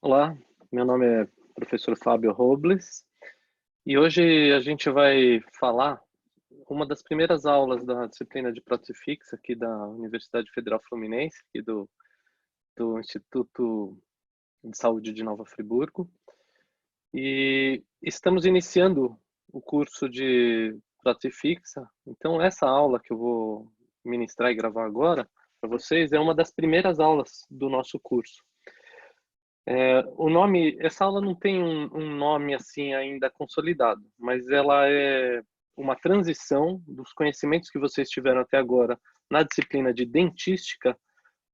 Olá, meu nome é professor Fábio Robles e hoje a gente vai falar uma das primeiras aulas da disciplina de prótese fixa aqui da Universidade Federal Fluminense, aqui do Instituto de Saúde de Nova Friburgo. E estamos iniciando o curso de prótese fixa. Então, essa aula que eu vou ministrar e gravar agora para vocês é uma das primeiras aulas do nosso curso. O nome, essa aula não tem um nome assim ainda consolidado, mas ela é uma transição dos conhecimentos que vocês tiveram até agora na disciplina de dentística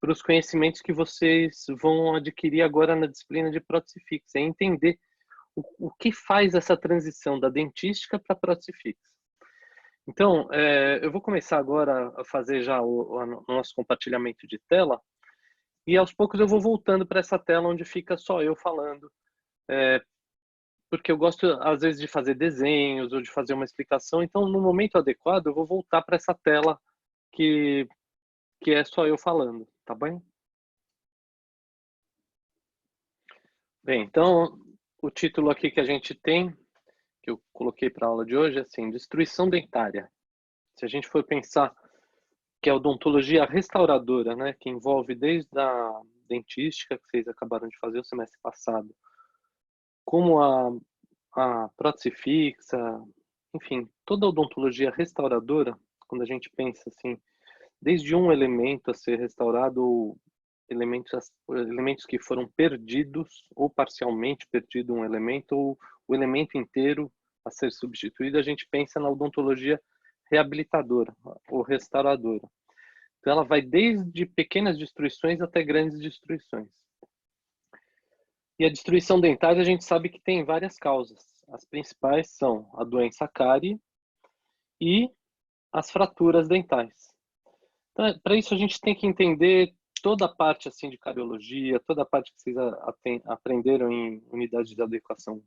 para os conhecimentos que vocês vão adquirir agora na disciplina de prótese fixa, é entender o que faz essa transição da dentística para a prótese fixa. Então, eu vou começar agora a fazer já o nosso compartilhamento de tela. E aos poucos eu vou voltando para essa tela onde fica só eu falando, porque eu gosto às vezes de fazer desenhos ou de fazer uma explicação, então no momento adequado eu vou voltar para essa tela que, que é só eu falando, tá bem? Bem, então o título aqui que a gente tem, que eu coloquei para a aula de hoje, é assim, destruição dentária. Se a gente for pensar que é a odontologia restauradora, né, que envolve desde a dentística, que vocês acabaram de fazer o semestre passado, como a prótese fixa, enfim, toda a odontologia restauradora, quando a gente pensa assim, desde um elemento a ser restaurado ou elementos que foram perdidos ou parcialmente perdido um elemento ou o elemento inteiro a ser substituído, a gente pensa na odontologia reabilitadora ou restauradora. Então ela vai desde pequenas destruições até grandes destruições. E a destruição dentária a gente sabe que tem várias causas. As principais são a doença cárie e as fraturas dentais. Então, para isso a gente tem que entender toda a parte assim de cariologia, toda a parte que vocês aprenderam em unidade de adequação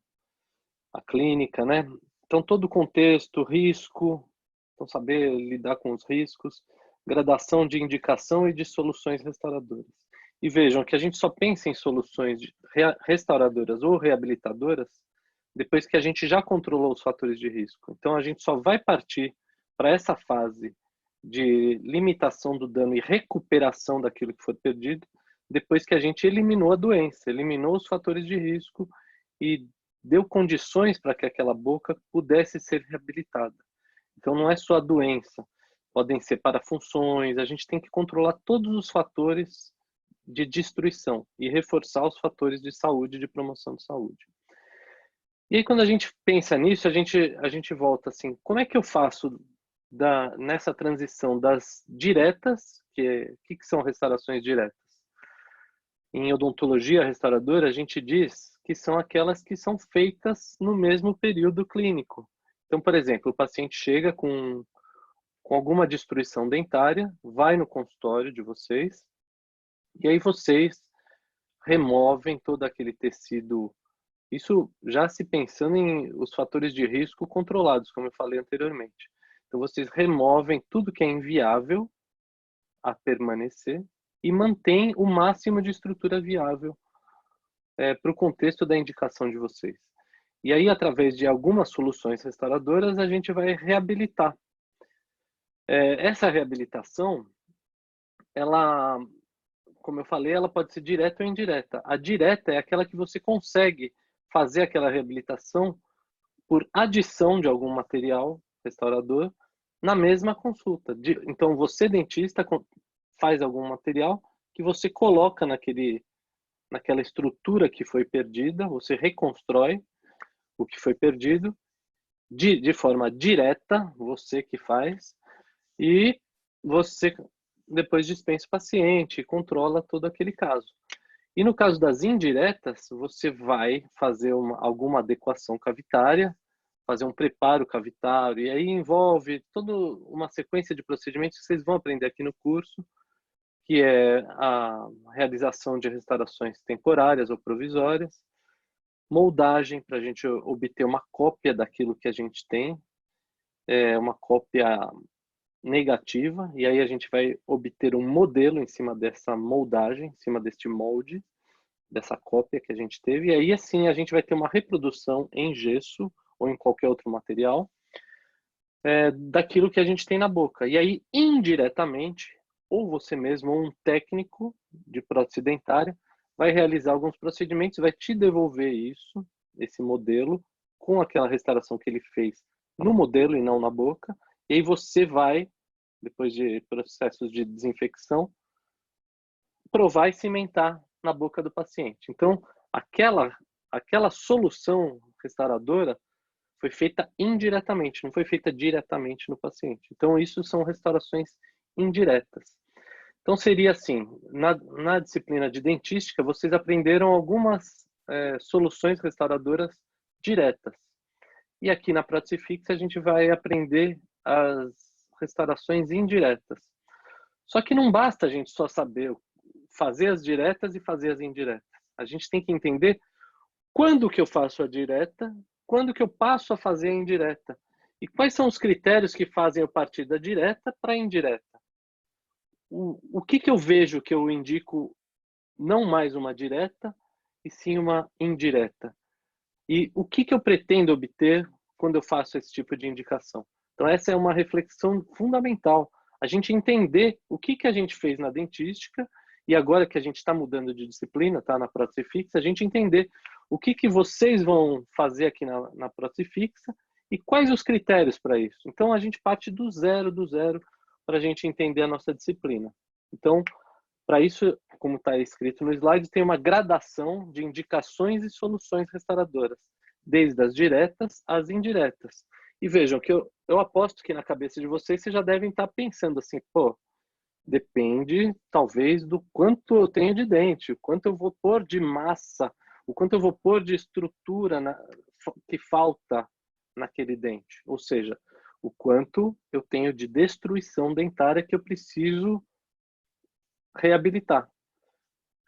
à clínica, né? Então todo o contexto, risco, então saber lidar com os riscos, gradação de indicação e de soluções restauradoras. E vejam que a gente só pensa em soluções restauradoras ou reabilitadoras depois que a gente já controlou os fatores de risco. Então a gente só vai partir para essa fase de limitação do dano e recuperação daquilo que foi perdido depois que a gente eliminou a doença, eliminou os fatores de risco e deu condições para que aquela boca pudesse ser reabilitada. Então não é só a doença, podem ser parafunções, a gente tem que controlar todos os fatores de destruição e reforçar os fatores de saúde, de promoção de saúde. E aí quando a gente pensa nisso, a gente volta assim, como é que eu faço nessa transição das diretas, que são restaurações diretas? Em odontologia restauradora, a gente diz que são aquelas que são feitas no mesmo período clínico. Então, por exemplo, o paciente chega com alguma destruição dentária, vai no consultório de vocês, e aí vocês removem todo aquele tecido. Isso já se pensando em os fatores de risco controlados, como eu falei anteriormente. Então, vocês removem tudo que é inviável a permanecer e mantém o máximo de estrutura viável para o contexto da indicação de vocês. E aí, através de algumas soluções restauradoras, a gente vai reabilitar. Essa reabilitação, ela, como eu falei, ela pode ser direta ou indireta. A direta é aquela que você consegue fazer aquela reabilitação por adição de algum material restaurador na mesma consulta. Então, você, dentista, faz algum material que você coloca naquela estrutura que foi perdida, você reconstrói o que foi perdido de forma direta, você que faz, e você depois dispensa o paciente, controla todo aquele caso. E no caso das indiretas, você vai fazer alguma adequação cavitária, fazer um preparo cavitário, e aí envolve toda uma sequência de procedimentos que vocês vão aprender aqui no curso, que é a realização de restaurações temporárias ou provisórias, moldagem para a gente obter uma cópia daquilo que a gente tem, uma cópia negativa, e aí a gente vai obter um modelo em cima dessa moldagem, em cima deste molde, dessa cópia que a gente teve, e aí assim a gente vai ter uma reprodução em gesso ou em qualquer outro material daquilo que a gente tem na boca. E aí, indiretamente, ou você mesmo, ou um técnico de prótese dentária, vai realizar alguns procedimentos, vai te devolver isso, esse modelo, com aquela restauração que ele fez no modelo e não na boca, e aí você vai, depois de processos de desinfecção, provar e cimentar na boca do paciente. Então, aquela solução restauradora foi feita indiretamente, não foi feita diretamente no paciente. Então, isso são restaurações indiretas. Então, seria assim, na disciplina de dentística, vocês aprenderam algumas soluções restauradoras diretas. E aqui na Praticifix a gente vai aprender as restaurações indiretas. Só que não basta a gente só saber fazer as diretas e fazer as indiretas. A gente tem que entender quando que eu faço a direta, quando que eu passo a fazer a indireta. E quais são os critérios que fazem eu partir da direta para a indireta. O que eu vejo que eu indico não mais uma direta, e sim uma indireta. E o que eu pretendo obter quando eu faço esse tipo de indicação. Então essa é uma reflexão fundamental. A gente entender o que a gente fez na dentística, e agora que a gente está mudando de disciplina, tá, na prótese fixa, a gente entender o que vocês vão fazer aqui na prótese fixa e quais os critérios para isso. Então a gente parte do zero, para a gente entender a nossa disciplina. Então, para isso, como está escrito no slide, tem uma gradação de indicações e soluções restauradoras, desde as diretas às indiretas. E vejam que eu aposto que na cabeça de vocês já devem estar pensando assim, pô, depende talvez do quanto eu tenho de dente, o quanto eu vou pôr de massa, o quanto eu vou pôr de estrutura que falta naquele dente. Ou seja, o quanto eu tenho de destruição dentária que eu preciso reabilitar,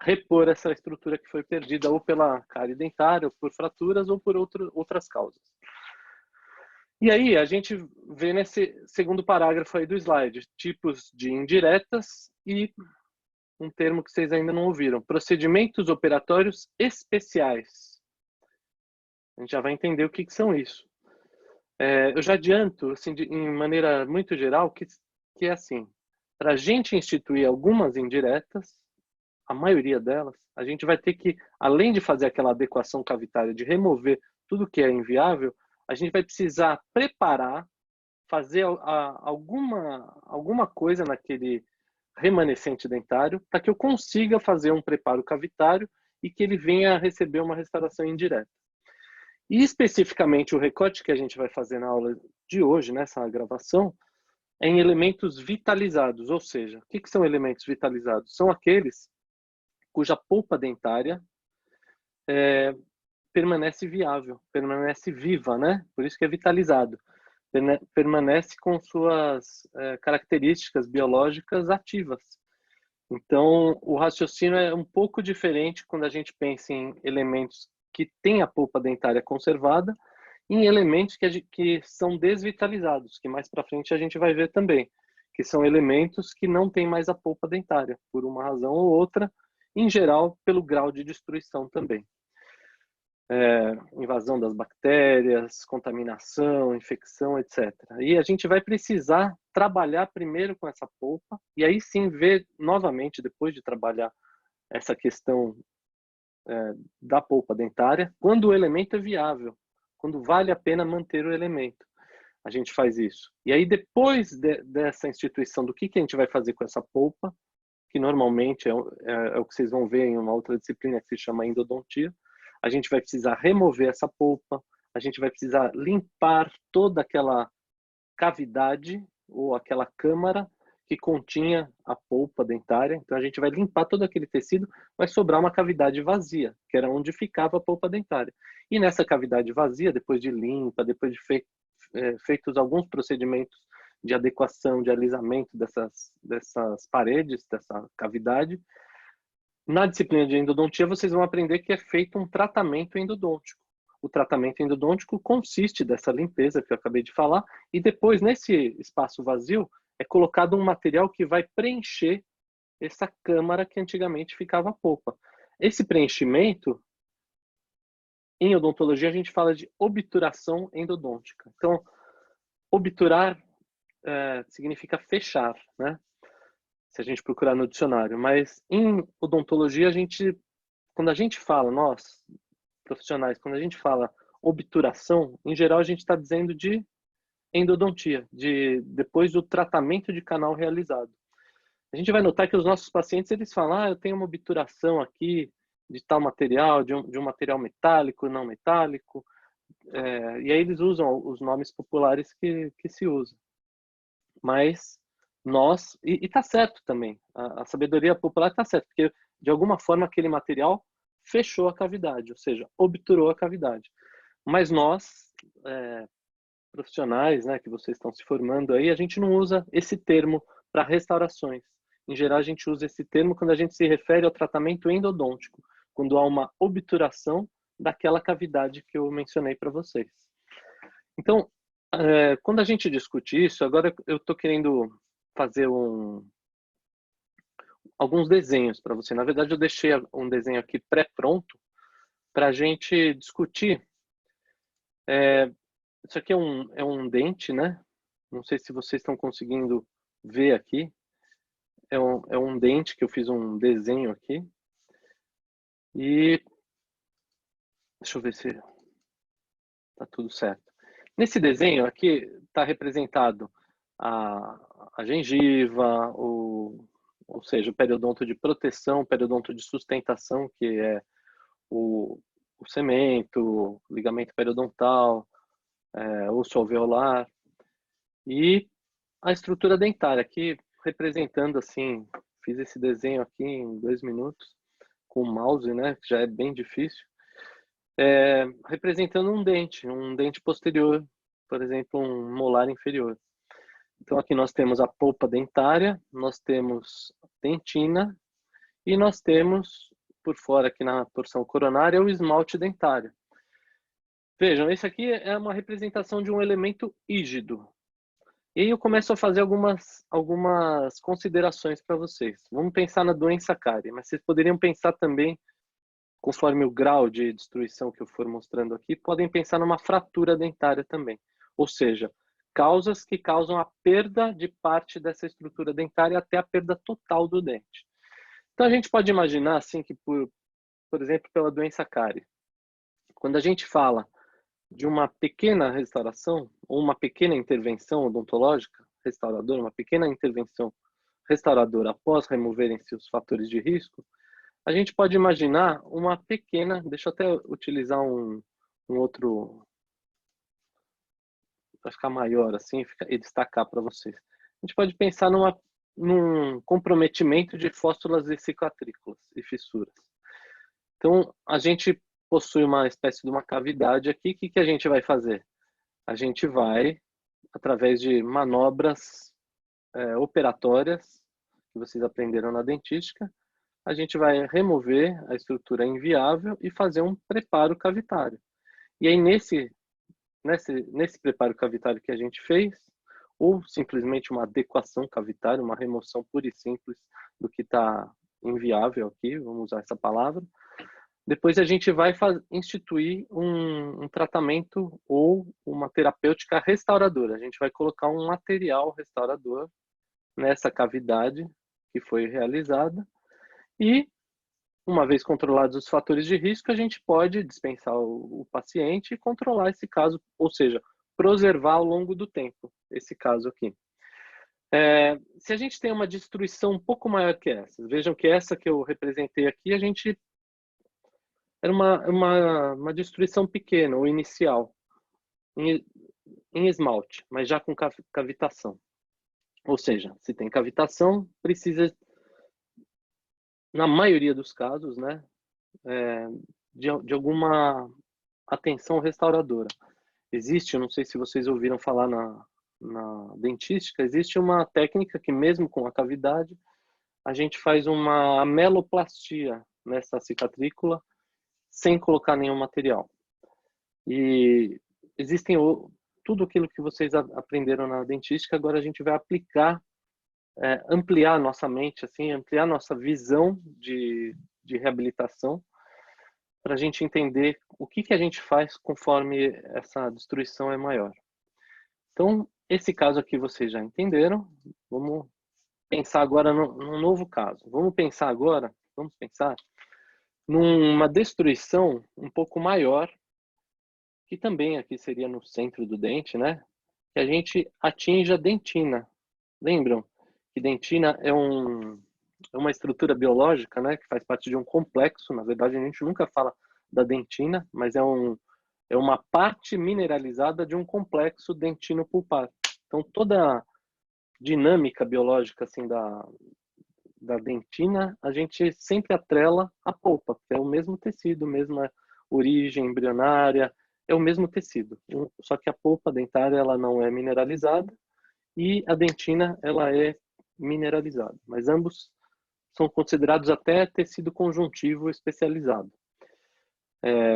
repor essa estrutura que foi perdida ou pela cárie dentária, ou por fraturas, ou por outras causas. E aí a gente vê nesse segundo parágrafo aí do slide, tipos de indiretas e um termo que vocês ainda não ouviram, procedimentos operatórios especiais. A gente já vai entender o que são isso. Eu já adianto, assim, em maneira muito geral, que é assim, para a gente instituir algumas indiretas, a maioria delas, a gente vai ter que, além de fazer aquela adequação cavitária, de remover tudo que é inviável, a gente vai precisar preparar, fazer alguma coisa naquele remanescente dentário para que eu consiga fazer um preparo cavitário e que ele venha a receber uma restauração indireta. E especificamente o recorte que a gente vai fazer na aula de hoje, nessa gravação, é em elementos vitalizados, ou seja, o que são elementos vitalizados? São aqueles cuja polpa dentária permanece viável, permanece viva, né? Por isso que é vitalizado. Permanece com suas características biológicas ativas. Então, o raciocínio é um pouco diferente quando a gente pensa em elementos que têm a polpa dentária conservada e em elementos que são desvitalizados, que mais para frente a gente vai ver também, que são elementos que não têm mais a polpa dentária, por uma razão ou outra, em geral, pelo grau de destruição também. Invasão das bactérias, contaminação, infecção, etc. E a gente vai precisar trabalhar primeiro com essa polpa e aí sim ver novamente, depois de trabalhar essa questão da polpa dentária, quando o elemento é viável, quando vale a pena manter o elemento. A gente faz isso. E aí depois dessa instituição do que a gente vai fazer com essa polpa, que normalmente é o que vocês vão ver em uma outra disciplina que se chama endodontia, a gente vai precisar remover essa polpa, a gente vai precisar limpar toda aquela cavidade ou aquela câmara que continha a polpa dentária. Então a gente vai limpar todo aquele tecido, vai sobrar uma cavidade vazia, que era onde ficava a polpa dentária. E nessa cavidade vazia, depois de limpa, depois de feitos alguns procedimentos de adequação, de alisamento dessas paredes, dessa cavidade, na disciplina de endodontia, vocês vão aprender que é feito um tratamento endodôntico. O tratamento endodôntico consiste dessa limpeza que eu acabei de falar, e depois, nesse espaço vazio, é colocado um material que vai preencher essa câmara que antigamente ficava a polpa. esse preenchimento, em odontologia, a gente fala de obturação endodôntica. Então, obturar significa fechar, né? Se a gente procurar no dicionário. Mas em odontologia, quando a gente fala, nós, profissionais, quando a gente fala obturação, em geral a gente está dizendo de endodontia, depois do tratamento de canal realizado. A gente vai notar que os nossos pacientes, eles falam, eu tenho uma obturação aqui de tal material, de um material metálico, não metálico, e aí eles usam os nomes populares que se usam. Mas nós, e tá certo também, a sabedoria popular tá certo, porque de alguma forma aquele material fechou a cavidade, ou seja, obturou a cavidade. Mas nós, profissionais, né, que vocês estão se formando aí, a gente não usa esse termo para restaurações. Em geral, a gente usa esse termo quando a gente se refere ao tratamento endodôntico, quando há uma obturação daquela cavidade que eu mencionei para vocês. Então, quando a gente discute isso, agora eu estou querendo fazer alguns desenhos para você. Na verdade, eu deixei um desenho aqui pré-pronto para a gente discutir. Isso aqui é um dente, né? Não sei se vocês estão conseguindo ver aqui. É um dente que eu fiz um desenho aqui. E deixa eu ver se tá tudo certo. Nesse desenho aqui está representado a gengiva, ou seja, o periodonto de proteção, o periodonto de sustentação, que é o cemento, o ligamento periodontal, osso alveolar, e a estrutura dentária, aqui representando assim, fiz esse desenho aqui em 2 minutos, com o mouse, né, que já é bem difícil, representando um dente posterior, por exemplo, um molar inferior. Então aqui nós temos a polpa dentária, nós temos dentina e nós temos, por fora aqui na porção coronária, o esmalte dentário. Vejam, esse aqui é uma representação de um elemento rígido. E aí eu começo a fazer algumas considerações para vocês. Vamos pensar na doença cárie, mas vocês poderiam pensar também, conforme o grau de destruição que eu for mostrando aqui, podem pensar numa fratura dentária também. Ou seja, causas que causam a perda de parte dessa estrutura dentária até a perda total do dente. Então a gente pode imaginar assim que, por exemplo, pela doença cárie, quando a gente fala de uma pequena restauração ou uma pequena intervenção odontológica restauradora, uma pequena intervenção restauradora após removerem-se os fatores de risco, a gente pode imaginar uma pequena, deixa eu até utilizar um outro, para ficar maior assim e destacar para vocês. A gente pode pensar num comprometimento de fóstulas e cicatrículas e fissuras. Então, a gente possui uma espécie de uma cavidade aqui. O que a gente vai fazer? A gente vai, através de manobras operatórias que vocês aprenderam na dentística, a gente vai remover a estrutura inviável e fazer um preparo cavitário. E aí, nesse preparo cavitário que a gente fez, ou simplesmente uma adequação cavitária, uma remoção pura e simples do que está inviável aqui, vamos usar essa palavra, depois a gente vai instituir um tratamento ou uma terapêutica restauradora. A gente vai colocar um material restaurador nessa cavidade que foi realizada e, uma vez controlados os fatores de risco, a gente pode dispensar o paciente e controlar esse caso, ou seja, preservar ao longo do tempo esse caso aqui. Se a gente tem uma destruição um pouco maior que essa, vejam que essa que eu representei aqui, a gente era uma destruição pequena ou inicial em esmalte, mas já com cavitação. Ou seja, se tem cavitação, precisa, na maioria dos casos, né, de alguma atenção restauradora. Existe, eu não sei se vocês ouviram falar na dentística, existe uma técnica que mesmo com a cavidade, a gente faz uma ameloplastia nessa cicatrícula sem colocar nenhum material. E existem tudo aquilo que vocês aprenderam na dentística, agora a gente vai aplicar, ampliar nossa mente, assim, ampliar nossa visão de de reabilitação, para a gente entender o que a gente faz conforme essa destruição é maior. Então, esse caso aqui vocês já entenderam. Vamos pensar agora num novo caso. Vamos pensar numa destruição um pouco maior, que também aqui seria no centro do dente, né? Que a gente atinge a dentina. Lembram que dentina é uma estrutura biológica, né? Que faz parte de um complexo. Na verdade, a gente nunca fala da dentina, mas é uma parte mineralizada de um complexo dentino-pulpar. Então, toda a dinâmica biológica assim, da dentina, a gente sempre atrela à polpa, que é o mesmo tecido, mesma origem embrionária, é o mesmo tecido. Só que a polpa dentária ela não é mineralizada e a dentina ela é mineralizada. Mas ambos são considerados até tecido conjuntivo especializado.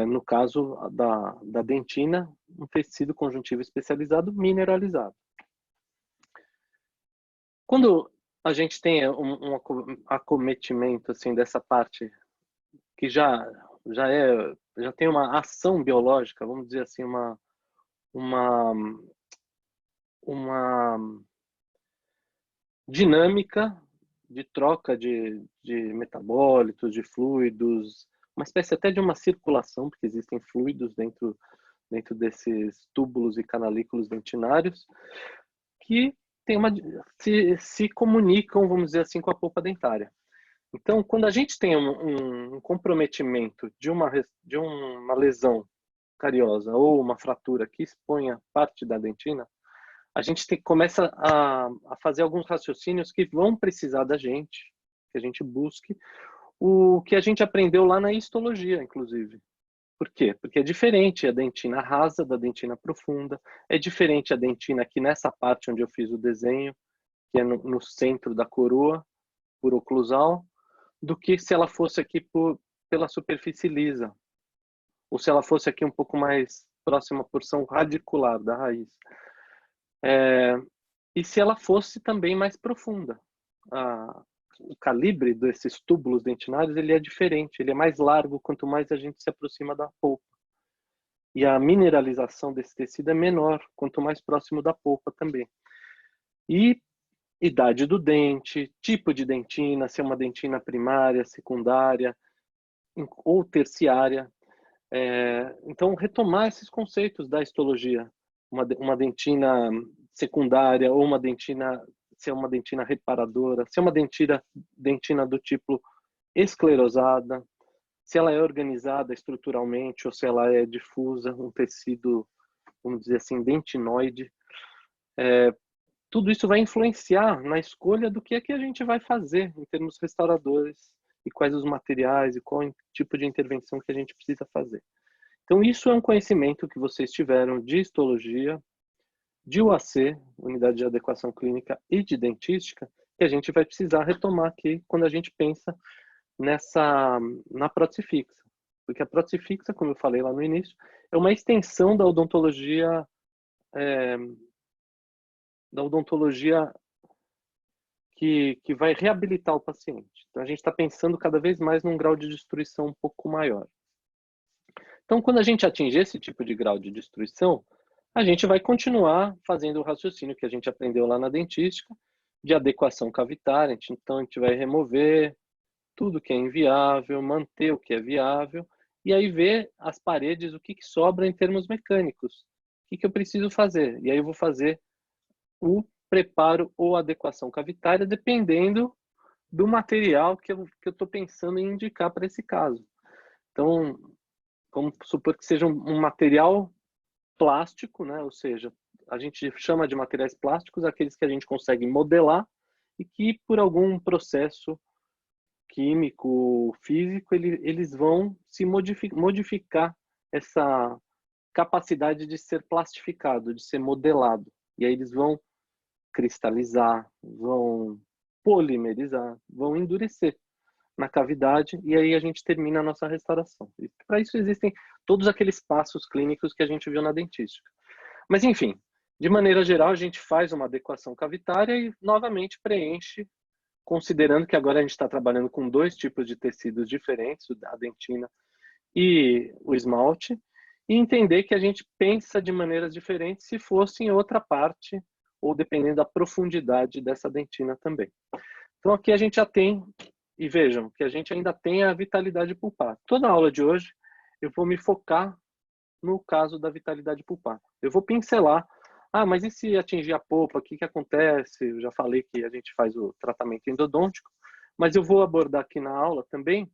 No caso da dentina, um tecido conjuntivo especializado mineralizado. Quando a gente tem um acometimento assim, dessa parte que já tem uma ação biológica, vamos dizer assim, uma dinâmica de troca de metabólitos, de fluidos, uma espécie até de uma circulação, porque existem fluidos dentro desses túbulos e canalículos dentinários, que se comunicam, vamos dizer assim, com a polpa dentária. Então, quando a gente tem um comprometimento de uma lesão cariosa ou uma fratura que exponha parte da dentina, a gente começa a fazer alguns raciocínios que vão precisar da gente, que a gente busque o que a gente aprendeu lá na histologia, inclusive. Por quê? Porque é diferente a dentina rasa da dentina profunda, é diferente a dentina aqui nessa parte onde eu fiz o desenho, que é no centro da coroa, por oclusal, do que se ela fosse aqui pela superfície lisa, ou se ela fosse aqui um pouco mais próxima à porção radicular da raiz. E se ela fosse também mais profunda. O calibre desses túbulos dentinários ele é diferente, ele é mais largo quanto mais a gente se aproxima da polpa. E a mineralização desse tecido é menor, quanto mais próximo da polpa também. E idade do dente, tipo de dentina, se é uma dentina primária, secundária ou terciária. Então, retomar esses conceitos da histologia. Uma dentina secundária ou uma dentina, se é uma dentina reparadora, se é uma dentina do tipo esclerosada, se ela é organizada estruturalmente ou se ela é difusa, um tecido, vamos dizer assim, dentinoide. Tudo isso vai influenciar na escolha do que é que a gente vai fazer em termos restauradores e quais os materiais e qual tipo de intervenção que a gente precisa fazer. Então, isso é um conhecimento que vocês tiveram de histologia, de UAC, Unidade de Adequação Clínica, e de dentística, que a gente vai precisar retomar aqui quando a gente pensa na prótese fixa. Porque a prótese fixa, como eu falei lá no início, é uma extensão da odontologia que vai reabilitar o paciente. Então, a gente está pensando cada vez mais num grau de destruição um pouco maior. Então, quando a gente atinge esse tipo de grau de destruição, a gente vai continuar fazendo o raciocínio que a gente aprendeu lá na dentística, de adequação cavitária. Então, a gente vai remover tudo que é inviável, manter o que é viável, e aí ver as paredes, o que sobra em termos mecânicos. O que eu preciso fazer? E aí eu vou fazer o preparo ou adequação cavitária, dependendo do material que eu estou pensando em indicar para esse caso. Então, vamos supor que seja um material plástico, né? Ou seja, a gente chama de materiais plásticos aqueles que a gente consegue modelar e que por algum processo químico, físico, eles vão se modificar essa capacidade de ser plastificado, de ser modelado. E aí eles vão cristalizar, vão polimerizar, vão endurecer na cavidade e aí a gente termina a nossa restauração. E para isso existem todos aqueles passos clínicos que a gente viu na dentística. Mas enfim, de maneira geral, a gente faz uma adequação cavitária e novamente preenche considerando que agora a gente está trabalhando com 2 tipos de tecidos diferentes, a dentina e o esmalte, e entender que a gente pensa de maneiras diferentes se fosse em outra parte, ou dependendo da profundidade dessa dentina também. Então aqui a gente já tem, e vejam, que a gente ainda tem a vitalidade pulpar. Toda a aula de hoje eu vou me focar no caso da vitalidade pulpar. Eu vou pincelar, mas e se atingir a polpa, o que acontece? Eu já falei que a gente faz o tratamento endodôntico, mas eu vou abordar aqui na aula também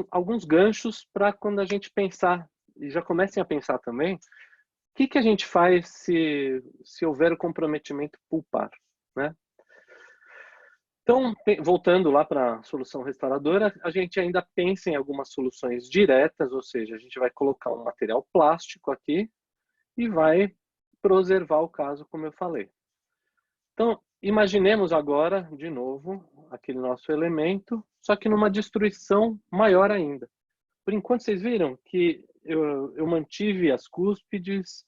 alguns ganchos para quando a gente pensar, e já comecem a pensar também, o que a gente faz se houver o comprometimento pulpar, né? Então, voltando lá para a solução restauradora, a gente ainda pensa em algumas soluções diretas, ou seja, a gente vai colocar um material plástico aqui e vai preservar o caso, como eu falei. Então, imaginemos agora, de novo, aquele nosso elemento, só que numa destruição maior ainda. Por enquanto, vocês viram que eu mantive as cúspides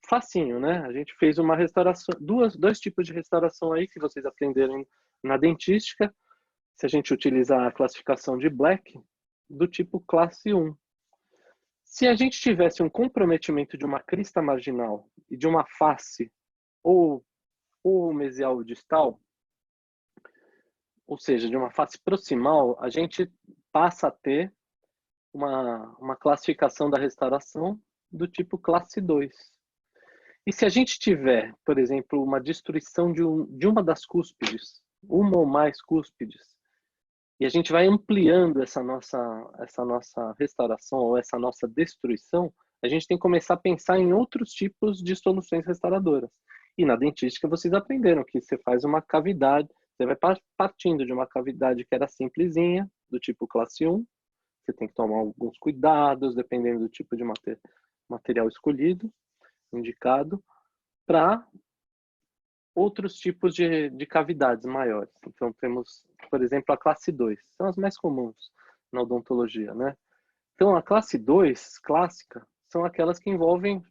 facinho, né? A gente fez uma restauração, dois tipos de restauração aí que vocês aprenderam na dentística, se a gente utilizar a classificação de Black, do tipo classe 1. Se a gente tivesse um comprometimento de uma crista marginal e de uma face ou mesial distal, ou seja, de uma face proximal, a gente passa a ter uma classificação da restauração do tipo classe 2. E se a gente tiver, por exemplo, uma destruição de uma das cúspides, uma ou mais cúspides, e a gente vai ampliando essa nossa restauração ou essa nossa destruição, a gente tem que começar a pensar em outros tipos de soluções restauradoras. E na dentística vocês aprenderam que você faz uma cavidade, você vai partindo de uma cavidade que era simplesinha, do tipo classe 1, você tem que tomar alguns cuidados, dependendo do tipo de material escolhido, indicado, para outros tipos de cavidades maiores. Então, temos, por exemplo, a classe 2, são as mais comuns na odontologia, né? Então, a classe 2, clássica, são aquelas que envolvem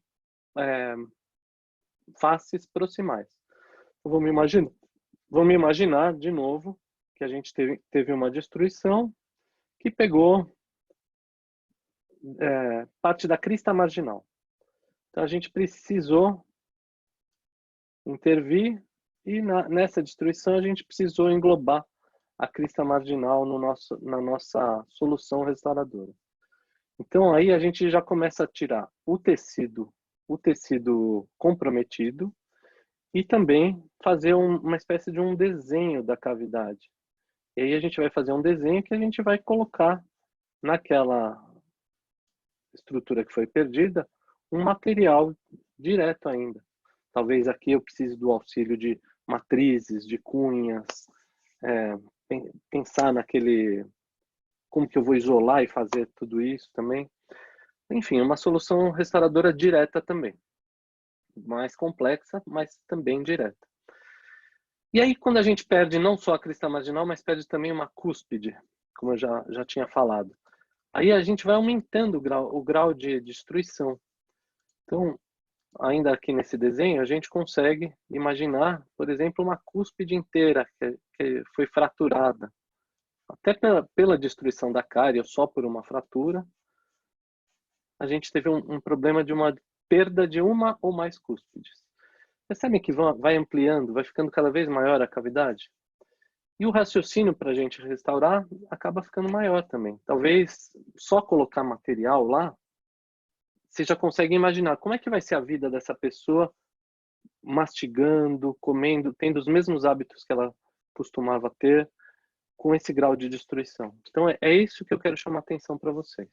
faces proximais. Então, vamos imaginar, de novo, que a gente teve uma destruição que pegou parte da crista marginal. Então, a gente precisou intervir e nessa destruição a gente precisou englobar a crista marginal na nossa solução restauradora. Então aí a gente já começa a tirar o tecido comprometido e também fazer uma espécie de um desenho da cavidade. E aí a gente vai fazer um desenho que a gente vai colocar naquela estrutura que foi perdida um material direto ainda. Talvez aqui eu precise do auxílio de matrizes, de cunhas, pensar como que eu vou isolar e fazer tudo isso também. Enfim, uma solução restauradora direta também. Mais complexa, mas também direta. E aí, quando a gente perde não só a crista marginal, mas perde também uma cúspide, como eu já tinha falado. Aí a gente vai aumentando o grau de destruição. Então, ainda aqui nesse desenho, a gente consegue imaginar, por exemplo, uma cúspide inteira que foi fraturada. Até pela destruição da cárie, ou só por uma fratura, a gente teve um problema de uma perda de uma ou mais cúspides. Percebem que vai ampliando, vai ficando cada vez maior a cavidade? E o raciocínio para a gente restaurar acaba ficando maior também. Talvez só colocar material lá, você já consegue imaginar como é que vai ser a vida dessa pessoa mastigando, comendo, tendo os mesmos hábitos que ela costumava ter, com esse grau de destruição. Então é isso que eu quero chamar a atenção para vocês.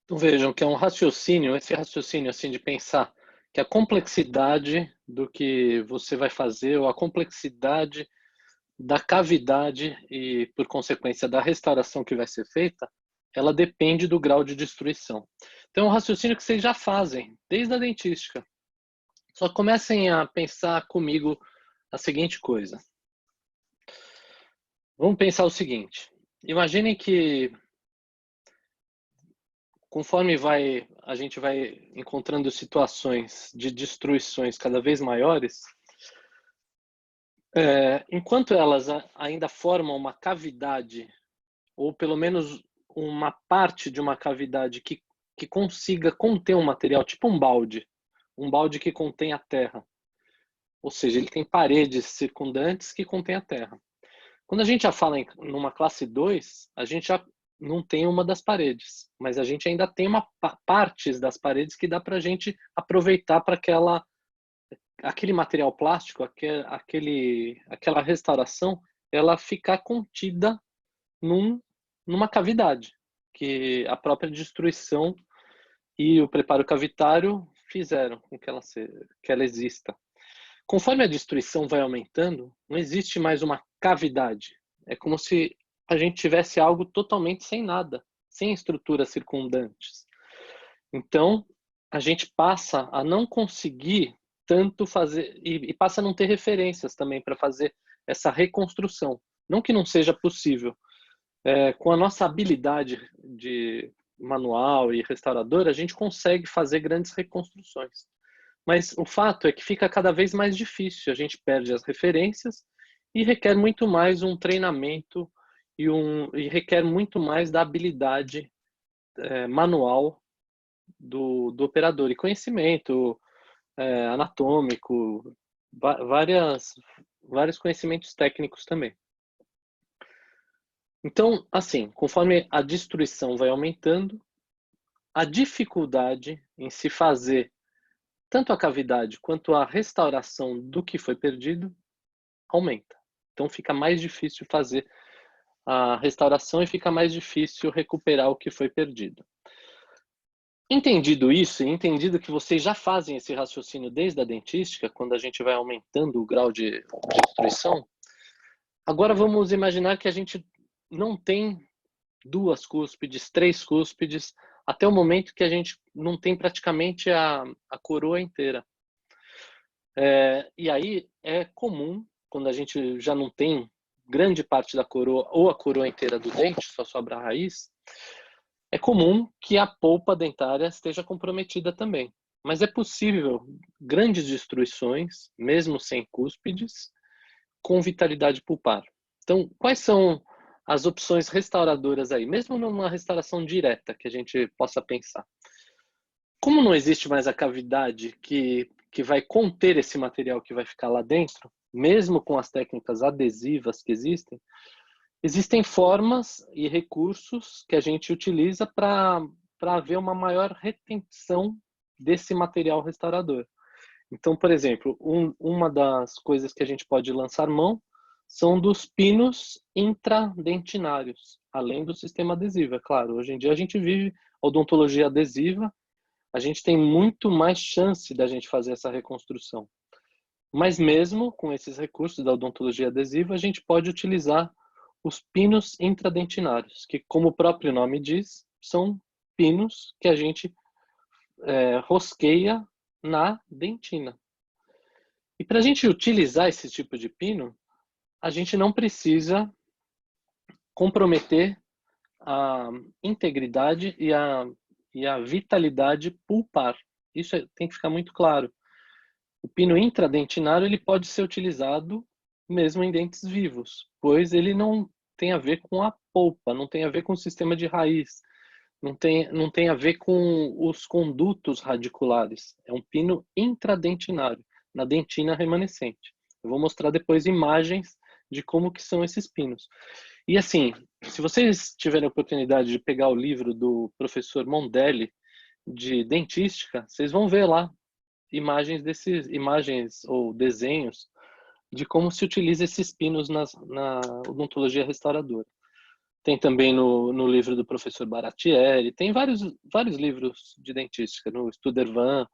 Então vejam que é um raciocínio, esse raciocínio assim de pensar que a complexidade do que você vai fazer ou a complexidade da cavidade e, por consequência, da restauração que vai ser feita, ela depende do grau de destruição. Então, é um raciocínio que vocês já fazem, desde a dentística. Só comecem a pensar comigo a seguinte coisa. Vamos pensar o seguinte. Imaginem que conforme a gente vai encontrando situações de destruições cada vez maiores, enquanto elas ainda formam uma cavidade, ou pelo menos uma parte de uma cavidade que consiga conter um material, tipo um balde que contém a terra. Ou seja, ele tem paredes circundantes que contêm a terra. Quando a gente já fala numa classe 2, a gente já não tem uma das paredes, mas a gente ainda tem partes das paredes que dá para a gente aproveitar para aquele material plástico, aquela restauração, ela ficar contida numa cavidade, que a própria destruição e o preparo cavitário fizeram com que ela exista. Conforme a destruição vai aumentando, não existe mais uma cavidade. É como se a gente tivesse algo totalmente sem nada, sem estruturas circundantes. Então, a gente passa a não conseguir tanto fazer, e passa a não ter referências também para fazer essa reconstrução. Não que não seja possível. Com a nossa habilidade de manual e restaurador, a gente consegue fazer grandes reconstruções. Mas o fato é que fica cada vez mais difícil, a gente perde as referências e requer muito mais um treinamento e requer muito mais da habilidade manual do operador e conhecimento anatômico, vários conhecimentos técnicos também. Então, assim, conforme a destruição vai aumentando, a dificuldade em se fazer tanto a cavidade quanto a restauração do que foi perdido aumenta. Então fica mais difícil fazer a restauração e fica mais difícil recuperar o que foi perdido. Entendido isso, e entendido que vocês já fazem esse raciocínio desde a dentística, quando a gente vai aumentando o grau de destruição, agora vamos imaginar que a gente não tem 2 cúspides, 3 cúspides, até o momento que a gente não tem praticamente a coroa inteira. E aí é comum, quando a gente já não tem grande parte da coroa ou a coroa inteira do dente, só sobra a raiz, é comum que a polpa dentária esteja comprometida também. Mas é possível grandes destruições, mesmo sem cúspides, com vitalidade pulpar. Então, quais são as opções restauradoras aí, mesmo numa restauração direta que a gente possa pensar? Como não existe mais a cavidade que vai conter esse material que vai ficar lá dentro, mesmo com as técnicas adesivas que existem formas e recursos que a gente utiliza para haver uma maior retenção desse material restaurador. Então, por exemplo, uma das coisas que a gente pode lançar mão são dos pinos intradentinários, além do sistema adesivo, é claro. Hoje em dia a gente vive odontologia adesiva, a gente tem muito mais chance da gente fazer essa reconstrução. Mas mesmo com esses recursos da odontologia adesiva, a gente pode utilizar os pinos intradentinários, que, como o próprio nome diz, são pinos que a gente rosqueia na dentina. E para a gente utilizar esse tipo de pino, a gente não precisa comprometer a integridade e a vitalidade pulpar. Isso tem que ficar muito claro. O pino intradentinário ele pode ser utilizado mesmo em dentes vivos, pois ele não tem a ver com a polpa, não tem a ver com o sistema de raiz, não tem a ver com os condutos radiculares. É um pino intradentinário, na dentina remanescente. Eu vou mostrar depois imagens de como que são esses pinos. E assim, se vocês tiverem a oportunidade de pegar o livro do professor Mondelli de dentística, vocês vão ver lá imagens ou desenhos de como se utiliza esses pinos na odontologia restauradora. Tem também no livro do professor Baratieri, tem vários livros de dentística, no Studervan.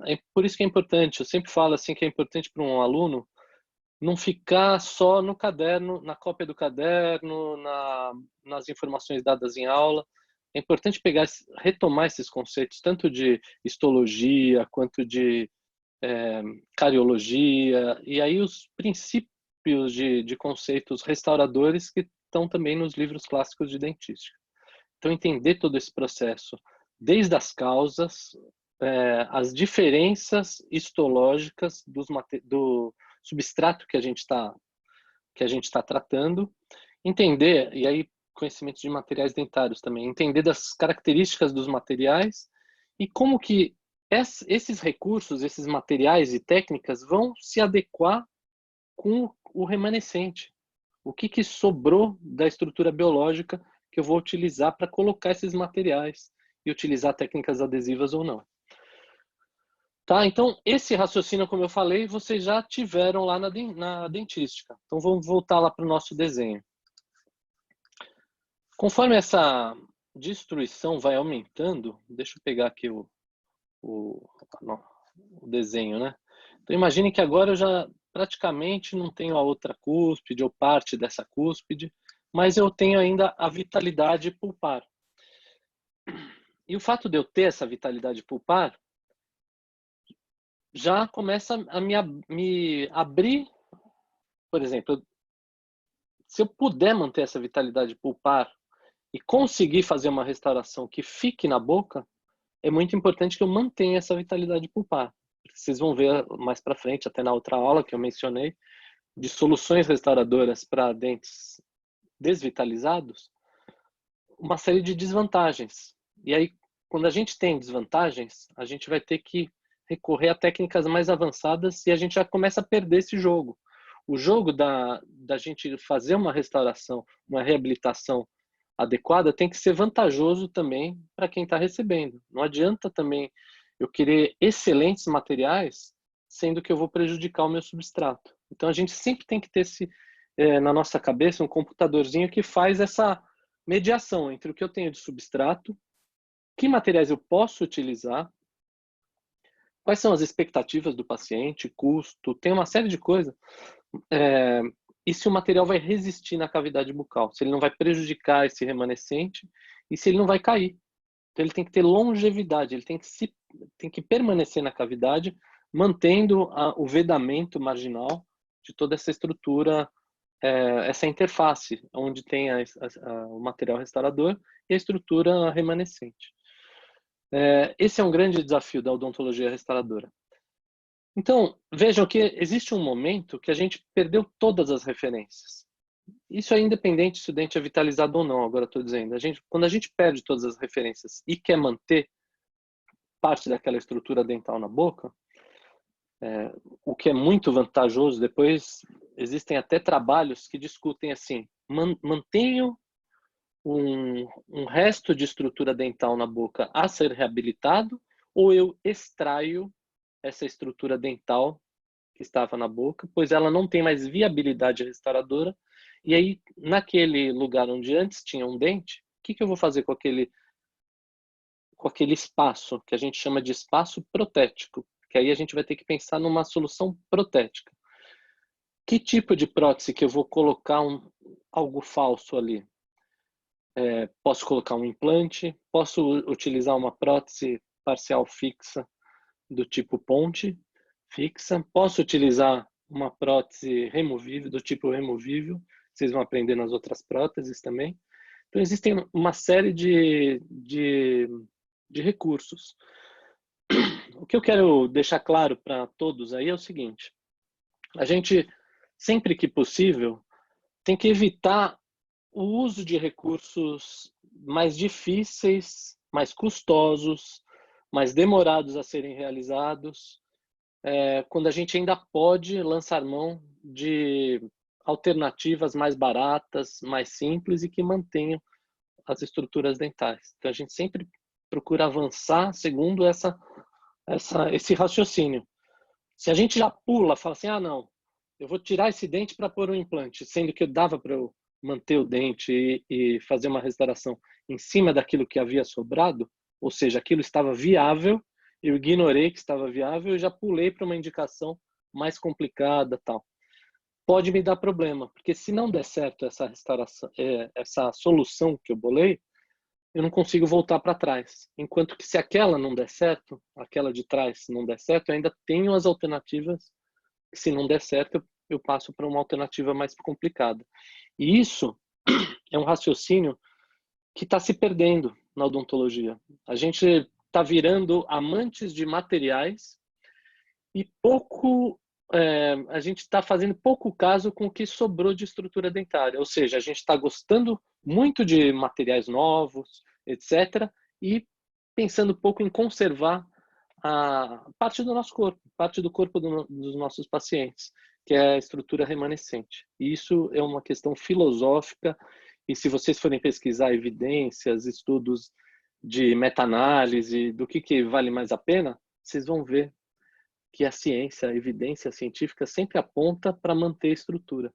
É por isso que é importante, eu sempre falo assim que é importante para um aluno não ficar só no caderno, na cópia do caderno, nas informações dadas em aula. É importante retomar esses conceitos, tanto de histologia, quanto de cariologia, e aí princípios de conceitos restauradores que estão também nos livros clássicos de dentística. Então, entender todo esse processo, desde as causas, as diferenças histológicas do substrato que a gente está tratando, entender, e aí conhecimento de materiais dentários também, entender das características dos materiais e como que esses recursos, esses materiais e técnicas vão se adequar com o remanescente. O que sobrou da estrutura biológica que eu vou utilizar para colocar esses materiais e utilizar técnicas adesivas ou não. Tá? Então, esse raciocínio, como eu falei, vocês já tiveram lá na dentística. Então, vamos voltar lá para o nosso desenho. Conforme essa destruição vai aumentando, deixa eu pegar aqui o desenho, né? Então, imagine que agora eu já praticamente não tenho a outra cúspide ou parte dessa cúspide, mas eu tenho ainda a vitalidade pulpar. E o fato de eu ter essa vitalidade pulpar já começa a me abrir, por exemplo, se eu puder manter essa vitalidade pulpar e conseguir fazer uma restauração que fique na boca, é muito importante que eu mantenha essa vitalidade pulpar. Vocês vão ver mais para frente, até na outra aula que eu mencionei, de soluções restauradoras para dentes desvitalizados, uma série de desvantagens. E aí, quando a gente tem desvantagens, a gente vai ter que recorrer a técnicas mais avançadas e a gente já começa a perder esse jogo. O jogo da gente fazer uma restauração, uma reabilitação adequada tem que ser vantajoso também para quem está recebendo. Não adianta também eu querer excelentes materiais, sendo que eu vou prejudicar o meu substrato. Então a gente sempre tem que ter na nossa cabeça um computadorzinho que faz essa mediação entre o que eu tenho de substrato, que materiais eu posso utilizar, quais são as expectativas do paciente, custo, tem uma série de coisas. E se o material vai resistir na cavidade bucal, se ele não vai prejudicar esse remanescente e se ele não vai cair. Então ele tem que ter longevidade, ele tem que permanecer na cavidade, mantendo o vedamento marginal de toda essa estrutura, essa interface, onde tem o material restaurador e a estrutura remanescente. Esse é um grande desafio da odontologia restauradora. Então, vejam que existe um momento que a gente perdeu todas as referências. Isso é independente se o dente é vitalizado ou não, agora estou dizendo. Quando a gente perde todas as referências e quer manter parte daquela estrutura dental na boca, o que é muito vantajoso, depois existem até trabalhos que discutem assim, mantenho um resto de estrutura dental na boca a ser reabilitado ou eu extraio essa estrutura dental que estava na boca, pois ela não tem mais viabilidade restauradora. E aí, naquele lugar onde antes tinha um dente, o que eu vou fazer com aquele espaço, que a gente chama de espaço protético? Que aí a gente vai ter que pensar numa solução protética. Que tipo de prótese que eu vou colocar algo falso ali? Posso colocar um implante, posso utilizar uma prótese parcial fixa do tipo ponte, fixa. Posso utilizar uma prótese removível, do tipo removível. Vocês vão aprender nas outras próteses também. Então, existem uma série de recursos. O que eu quero deixar claro para todos aí é o seguinte. A gente, sempre que possível, tem que evitar o uso de recursos mais difíceis, mais custosos, mais demorados a serem realizados, quando a gente ainda pode lançar mão de alternativas mais baratas, mais simples e que mantenham as estruturas dentais. Então a gente sempre procura avançar segundo esse raciocínio. Se a gente já pula, fala assim, não, eu vou tirar esse dente para pôr um implante, sendo que dava para eu manter o dente e fazer uma restauração em cima daquilo que havia sobrado, ou seja, aquilo estava viável, eu ignorei que estava viável e já pulei para uma indicação mais complicada, tal. Pode me dar problema, porque se não der certo essa restauração, essa solução que eu bolei, eu não consigo voltar para trás. Enquanto que se aquela não der certo, aquela de trás não der certo, eu ainda tenho as alternativas que se não der certo, eu passo para uma alternativa mais complicada. E isso é um raciocínio que está se perdendo na odontologia. A gente está virando amantes de materiais e a gente está fazendo pouco caso com o que sobrou de estrutura dentária. Ou seja, a gente está gostando muito de materiais novos, etc., e pensando pouco em conservar a parte do nosso corpo, parte do corpo dos nossos pacientes, que é a estrutura remanescente. E isso é uma questão filosófica, e se vocês forem pesquisar evidências, estudos de meta-análise, do que vale mais a pena, vocês vão ver que a ciência, a evidência científica sempre aponta para manter a estrutura.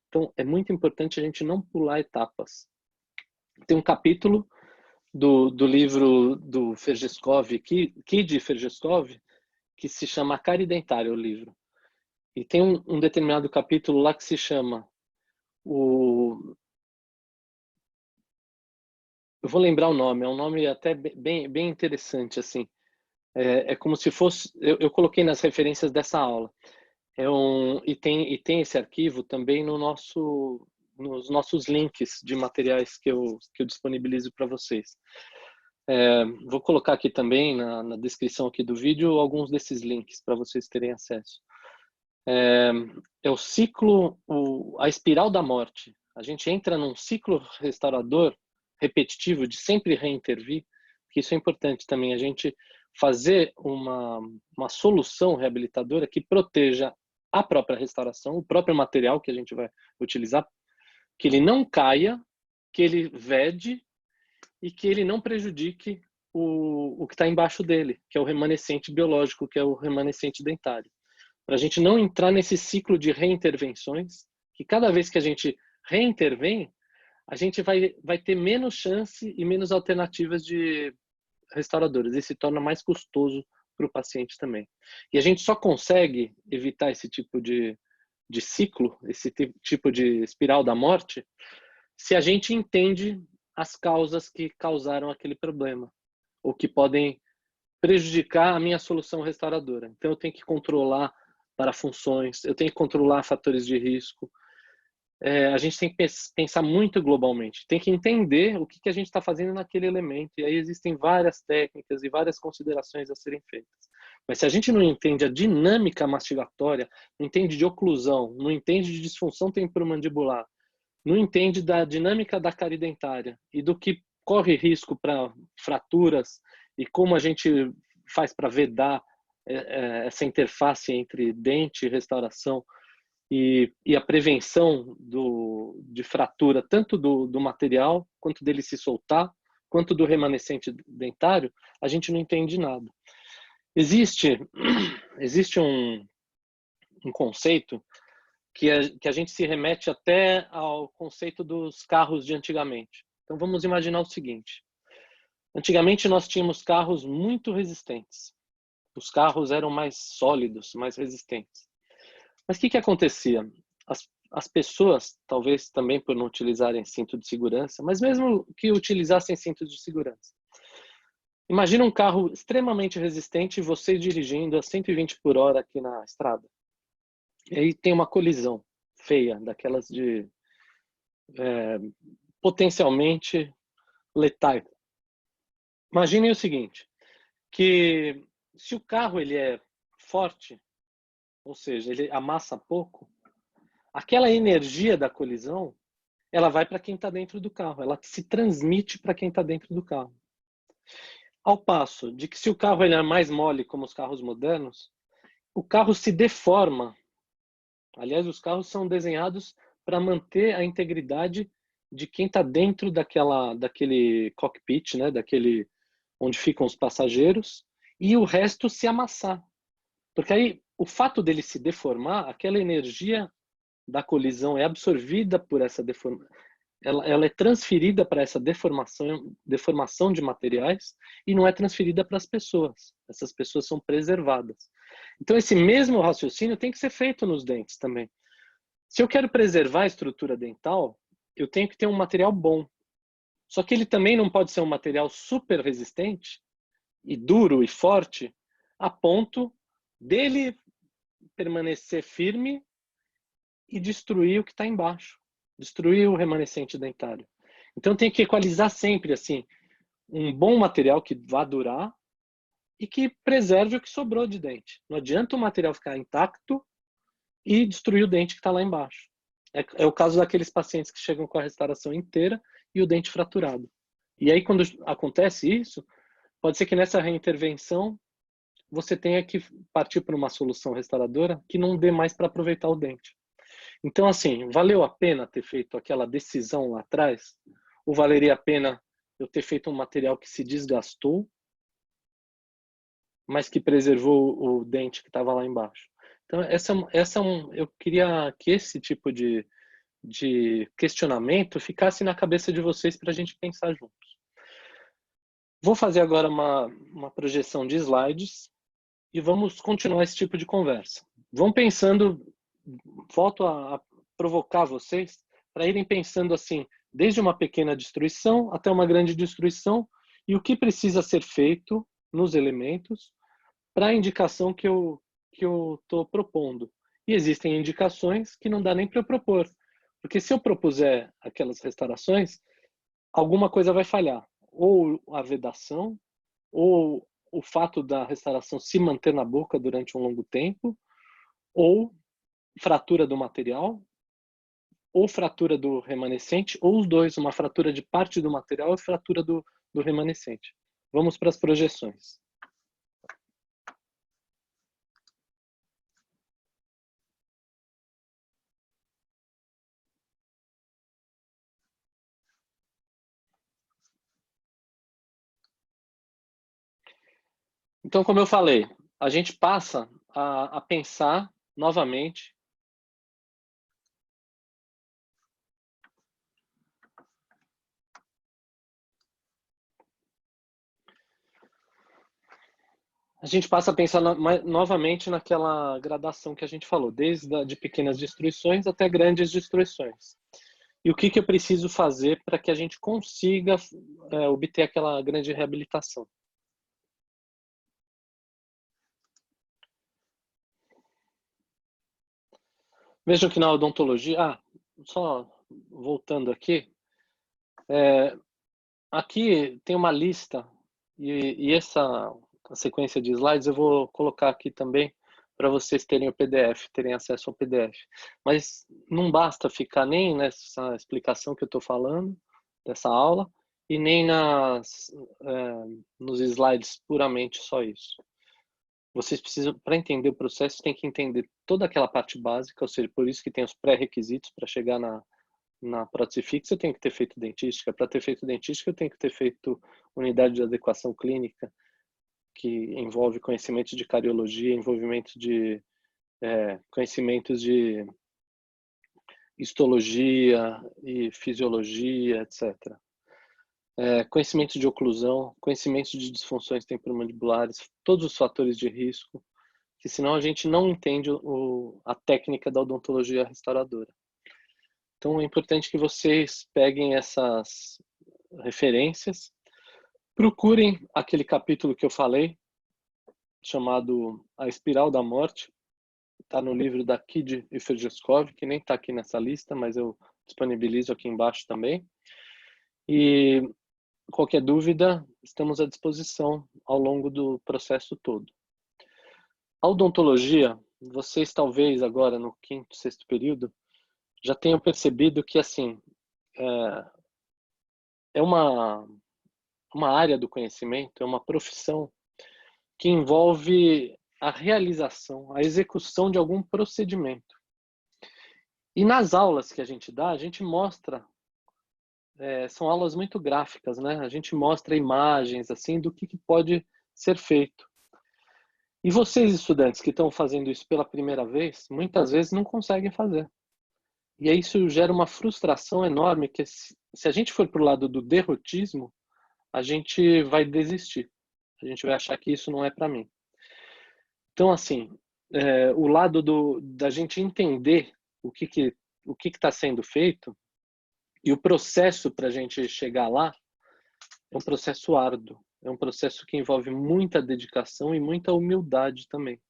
Então, é muito importante a gente não pular etapas. Tem um capítulo do livro do Fergeskov, Kid Fergeskov, que se chama A Cárie Dentária, o livro. E tem um determinado capítulo lá que se chama eu vou lembrar o nome, é um nome até bem interessante, assim. É como se fosse... Eu coloquei nas referências dessa aula. E tem esse arquivo também nos nossos links de materiais que eu disponibilizo para vocês. Vou colocar aqui também na descrição aqui do vídeo alguns desses links para vocês terem acesso. É o ciclo, a espiral da morte. A gente entra num ciclo restaurador repetitivo de sempre reintervir, porque isso é importante também, a gente fazer uma solução reabilitadora que proteja a própria restauração, o próprio material que a gente vai utilizar, que ele não caia, que ele vede e que ele não prejudique o que está embaixo dele, que é o remanescente biológico, que é o remanescente dentário. Para a gente não entrar nesse ciclo de reintervenções, que cada vez que a gente reintervém, a gente vai ter menos chance e menos alternativas de restauradoras. E se torna mais custoso para o paciente também. E a gente só consegue evitar esse tipo de ciclo, esse tipo de espiral da morte, se a gente entende as causas que causaram aquele problema, ou que podem prejudicar a minha solução restauradora. Então eu tenho que controlar para funções, eu tenho que controlar fatores de risco. A gente tem que pensar muito globalmente, tem que entender o que a gente está fazendo naquele elemento, e aí existem várias técnicas e várias considerações a serem feitas. Mas se a gente não entende a dinâmica mastigatória, não entende de oclusão, não entende de disfunção temporomandibular, não entende da dinâmica da cárie dentária e do que corre risco para fraturas e como a gente faz para vedar essa interface entre dente e restauração, e a prevenção de fratura, tanto do material, quanto dele se soltar, quanto do remanescente dentário, a gente não entende nada. Existe um conceito que a gente se remete até ao conceito dos carros de antigamente. Então vamos imaginar o seguinte. Antigamente nós tínhamos carros muito resistentes. Os carros eram mais sólidos, mais resistentes. Mas o que acontecia? As pessoas, talvez também por não utilizarem cinto de segurança, mas mesmo que utilizassem cinto de segurança. Imagina um carro extremamente resistente e você dirigindo a 120 por hora aqui na estrada. E aí tem uma colisão feia, daquelas de potencialmente letais. Imaginem o seguinte, que se o carro ele é forte, ou seja, ele amassa pouco, aquela energia da colisão, ela vai para quem está dentro do carro, ela se transmite para quem está dentro do carro. Ao passo de que se o carro ele é mais mole, como os carros modernos, o carro se deforma. Aliás, os carros são desenhados para manter a integridade de quem está dentro daquele cockpit, né, daquele onde ficam os passageiros, e o resto se amassar. Porque aí, o fato dele se deformar, aquela energia da colisão é absorvida por essa deformação, ela é transferida para essa deformação de materiais e não é transferida para as pessoas. Essas pessoas são preservadas. Então, esse mesmo raciocínio tem que ser feito nos dentes também. Se eu quero preservar a estrutura dental, eu tenho que ter um material bom. Só que ele também não pode ser um material super resistente e duro e forte a ponto dele permanecer firme e destruir o que está embaixo, destruir o remanescente dentário. Então tem que equalizar sempre assim, um bom material que vá durar e que preserve o que sobrou de dente. Não adianta o material ficar intacto e destruir o dente que está lá embaixo. É o caso daqueles pacientes que chegam com a restauração inteira e o dente fraturado. E aí, quando acontece isso, pode ser que nessa reintervenção você tenha que partir para uma solução restauradora que não dê mais para aproveitar o dente. Então, assim, valeu a pena ter feito aquela decisão lá atrás? Ou valeria a pena eu ter feito um material que se desgastou, mas que preservou o dente que estava lá embaixo? Então, eu queria que esse tipo de questionamento ficasse na cabeça de vocês para a gente pensar juntos. Vou fazer agora uma projeção de slides e vamos continuar esse tipo de conversa. Vão pensando, volto a provocar vocês para irem pensando assim, desde uma pequena destruição até uma grande destruição e o que precisa ser feito nos elementos para a indicação que eu estou propondo. E existem indicações que não dá nem para eu propor, porque se eu propuser aquelas restaurações, alguma coisa vai falhar. Ou a vedação, ou o fato da restauração se manter na boca durante um longo tempo, ou fratura do material, ou fratura do remanescente, ou os dois, uma fratura de parte do material e fratura do remanescente. Vamos para as projeções. Então, como eu falei, a gente passa a pensar novamente novamente naquela gradação que a gente falou, desde de pequenas destruições até grandes destruições. E o que eu preciso fazer para que a gente consiga obter aquela grande reabilitação? Vejam que na odontologia, só voltando aqui, aqui tem uma lista e essa a sequência de slides eu vou colocar aqui também para vocês terem o PDF, terem acesso ao PDF. Mas não basta ficar nem nessa explicação que eu estou falando, dessa aula, e nem nos slides puramente só isso. Vocês precisam, para entender o processo, tem que entender toda aquela parte básica, ou seja, por isso que tem os pré-requisitos para chegar na prótese fixa, eu tenho que ter feito dentística. Para ter feito dentística, eu tenho que ter feito unidade de adequação clínica, que envolve conhecimentos de cariologia, envolvimento de conhecimentos de histologia e fisiologia, etc. Conhecimentos de oclusão, conhecimentos de disfunções temporomandibulares, todos os fatores de risco, que senão a gente não entende a técnica da odontologia restauradora. Então é importante que vocês peguem essas referências, procurem aquele capítulo que eu falei, chamado A Espiral da Morte, está no livro da Kid e Ferjeskov, que nem está aqui nessa lista, mas eu disponibilizo aqui embaixo também. E qualquer dúvida, estamos à disposição ao longo do processo todo. A odontologia, vocês talvez agora no quinto, sexto período, já tenham percebido que assim é uma área do conhecimento, é uma profissão que envolve a realização, a execução de algum procedimento. E nas aulas que a gente dá, a gente mostra, são aulas muito gráficas, né? A gente mostra imagens assim do que pode ser feito. E vocês, estudantes que estão fazendo isso pela primeira vez, muitas vezes não conseguem fazer. E aí isso gera uma frustração enorme, que se a gente for para o lado do derrotismo, a gente vai desistir. A gente vai achar que isso não é para mim. Então, assim, o lado da gente entender o que está sendo feito e o processo para a gente chegar lá é um processo árduo. É um processo que envolve muita dedicação e muita humildade também.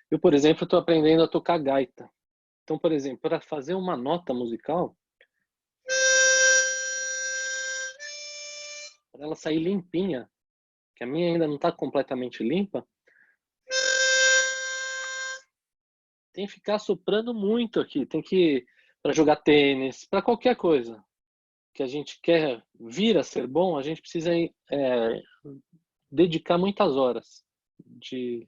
Eu, por exemplo, estou aprendendo a tocar gaita. Então, por exemplo, para fazer uma nota musical, para ela sair limpinha, que a minha ainda não está completamente limpa, tem que ficar soprando muito aqui. Tem que, para jogar tênis, para qualquer coisa que a gente quer vir a ser bom, a gente precisa dedicar muitas horas de,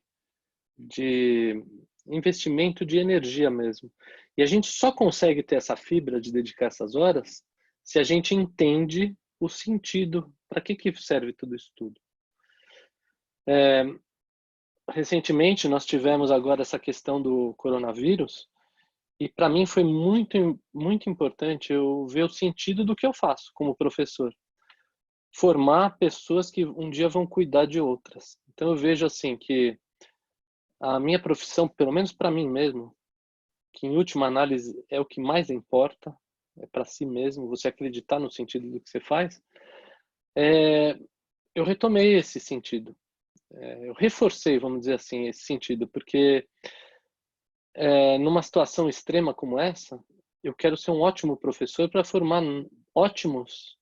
de investimento de energia mesmo. E a gente só consegue ter essa fibra de dedicar essas horas se a gente entende o sentido, para que serve tudo isso tudo. Recentemente nós tivemos agora essa questão do coronavírus e para mim foi muito importante eu ver o sentido do que eu faço como professor. Formar pessoas que um dia vão cuidar de outras. Então eu vejo assim que a minha profissão, pelo menos para mim mesmo, que em última análise é o que mais importa, é para si mesmo, você acreditar no sentido do que você faz, eu retomei esse sentido. Eu reforcei, vamos dizer assim, esse sentido, porque numa situação extrema como essa, eu quero ser um ótimo professor para formar ótimos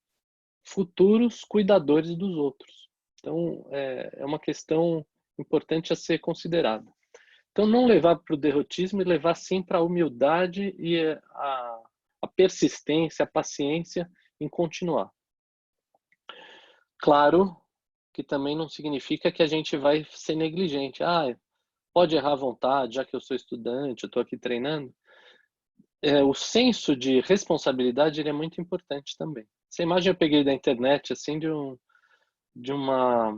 futuros cuidadores dos outros. Então, é uma questão importante a ser considerada. Então, não levar para o derrotismo e levar sim para a humildade e a persistência, a paciência em continuar. Claro que também não significa que a gente vai ser negligente. Pode errar à vontade, já que eu sou estudante, eu estou aqui treinando. O senso de responsabilidade ele é muito importante também. Essa imagem eu peguei da internet, assim, de uma...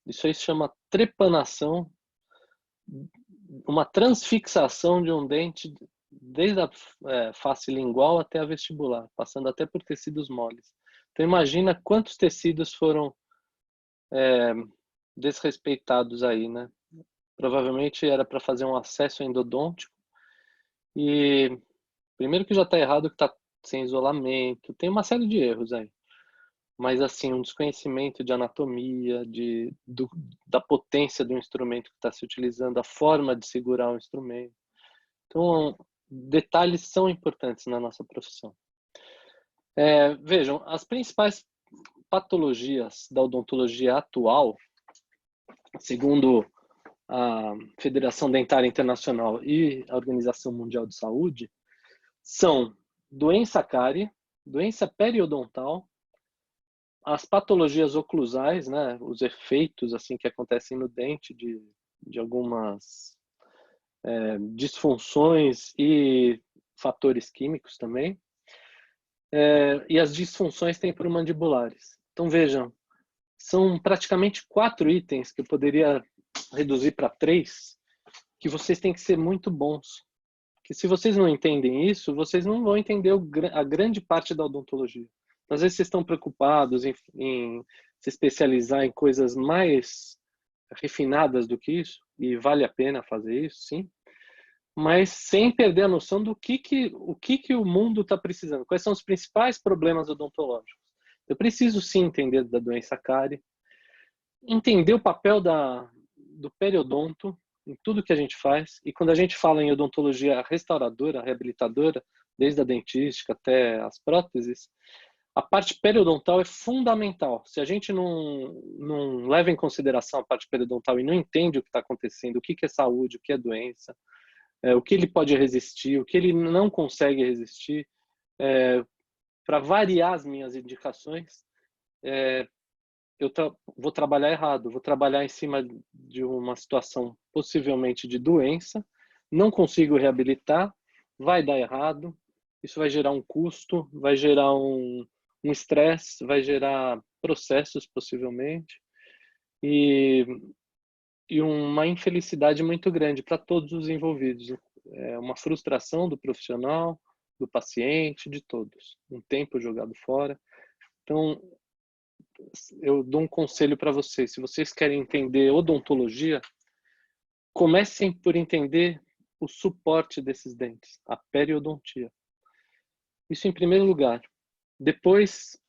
Isso aí se chama trepanação, uma transfixação de um dente desde a face lingual até a vestibular, passando até por tecidos moles. Então imagina quantos tecidos foram desrespeitados aí, né? Provavelmente era para fazer um acesso endodôntico e primeiro que já está errado que está sem isolamento, tem uma série de erros aí. Mas assim, um desconhecimento de anatomia, da potência do instrumento que está se utilizando, a forma de segurar o instrumento. Então, detalhes são importantes na nossa profissão. Vejam, as principais patologias da odontologia atual, segundo a Federação Dentária Internacional e a Organização Mundial de Saúde, são doença cárie, doença periodontal, as patologias oclusais, né, os efeitos assim que acontecem no dente de algumas disfunções e fatores químicos também, e as disfunções temporomandibulares. Então vejam, são praticamente 4 itens que eu poderia reduzir para 3, que vocês têm que ser muito bons. Que se vocês não entendem isso, vocês não vão entender a grande parte da odontologia. Às vezes vocês estão preocupados em se especializar em coisas mais refinadas do que isso, e vale a pena fazer isso, sim, mas sem perder a noção do o que o mundo está precisando, quais são os principais problemas odontológicos. Eu preciso sim entender da doença cárie, entender o papel do periodonto em tudo que a gente faz, e quando a gente fala em odontologia restauradora, reabilitadora, desde a dentística até as próteses, a parte periodontal é fundamental. Se a gente não leva em consideração a parte periodontal e não entende o que está acontecendo, o que é saúde, o que é doença, o que ele pode resistir, o que ele não consegue resistir, para variar as minhas indicações, eu vou trabalhar errado, vou trabalhar em cima de uma situação possivelmente de doença, não consigo reabilitar, vai dar errado, isso vai gerar um custo, vai gerar um estresse, vai gerar processos possivelmente e uma infelicidade muito grande para todos os envolvidos. É uma frustração do profissional, do paciente, de todos. Um tempo jogado fora. Então, eu dou um conselho para vocês. Se vocês querem entender odontologia, comecem por entender o suporte desses dentes, a periodontia. Isso em primeiro lugar. Depois,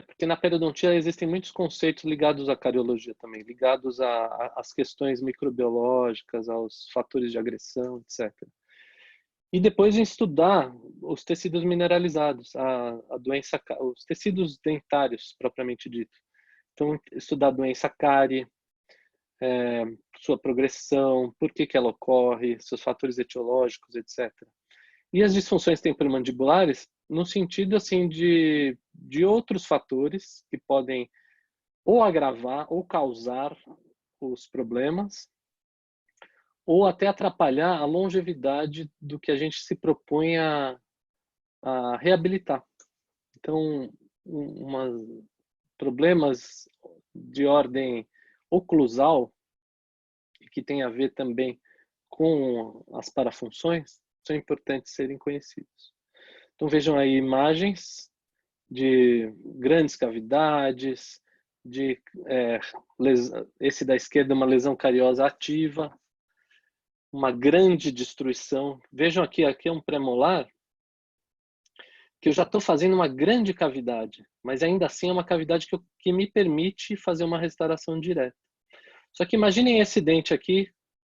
porque na periodontia existem muitos conceitos ligados à cariologia também, ligados às questões microbiológicas, aos fatores de agressão, etc. E depois estudar os tecidos mineralizados, a doença, os tecidos dentários, propriamente dito. Então, estudar a doença cárie, sua progressão, por que ela ocorre, seus fatores etiológicos, etc. E as disfunções temporomandibulares, no sentido assim de outros fatores que podem ou agravar ou causar os problemas, ou até atrapalhar a longevidade do que a gente se propõe a reabilitar. Então, problemas de ordem oclusal, que tem a ver também com as parafunções, são importantes serem conhecidos. Então, vejam aí imagens de grandes cavidades, esse da esquerda, uma lesão cariosa ativa, uma grande destruição. Vejam aqui é um premolar, que eu já estou fazendo uma grande cavidade, mas ainda assim é uma cavidade que me permite fazer uma restauração direta. Só que imaginem esse dente aqui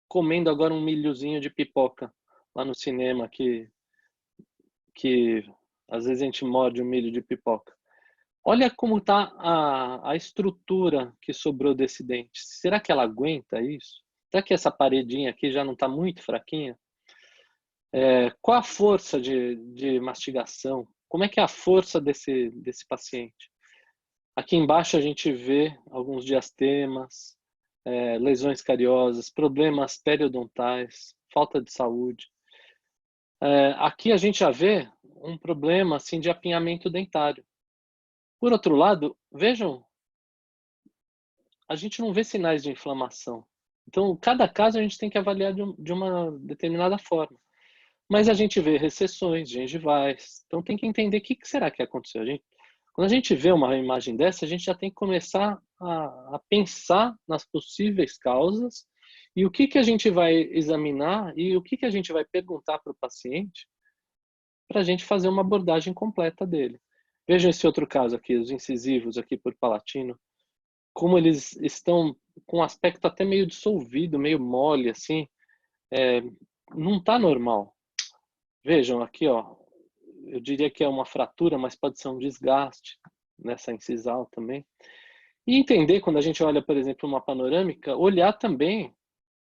comendo agora um milhozinho de pipoca lá no cinema, que às vezes a gente morde um milho de pipoca. Olha como está a estrutura que sobrou desse dente. Será que ela aguenta isso? Será que essa paredinha aqui já não está muito fraquinha? Qual a força de mastigação? Como é que é a força desse paciente? Aqui embaixo a gente vê alguns diastemas, lesões cariosas, problemas periodontais, falta de saúde. Aqui a gente já vê um problema assim, de apinhamento dentário. Por outro lado, vejam, a gente não vê sinais de inflamação. Então, cada caso a gente tem que avaliar de uma determinada forma. Mas a gente vê recessões gengivais. Então, tem que entender o que será que aconteceu. Quando a gente vê uma imagem dessa, a gente já tem que começar a pensar nas possíveis causas e o que a gente vai examinar e o que a gente vai perguntar para o paciente para a gente fazer uma abordagem completa dele. Vejam esse outro caso aqui, os incisivos aqui por palatino, como eles estão com um aspecto até meio dissolvido, meio mole, assim, não está normal. Vejam aqui, ó, eu diria que é uma fratura, mas pode ser um desgaste nessa incisal também. E entender, quando a gente olha, por exemplo, uma panorâmica, olhar também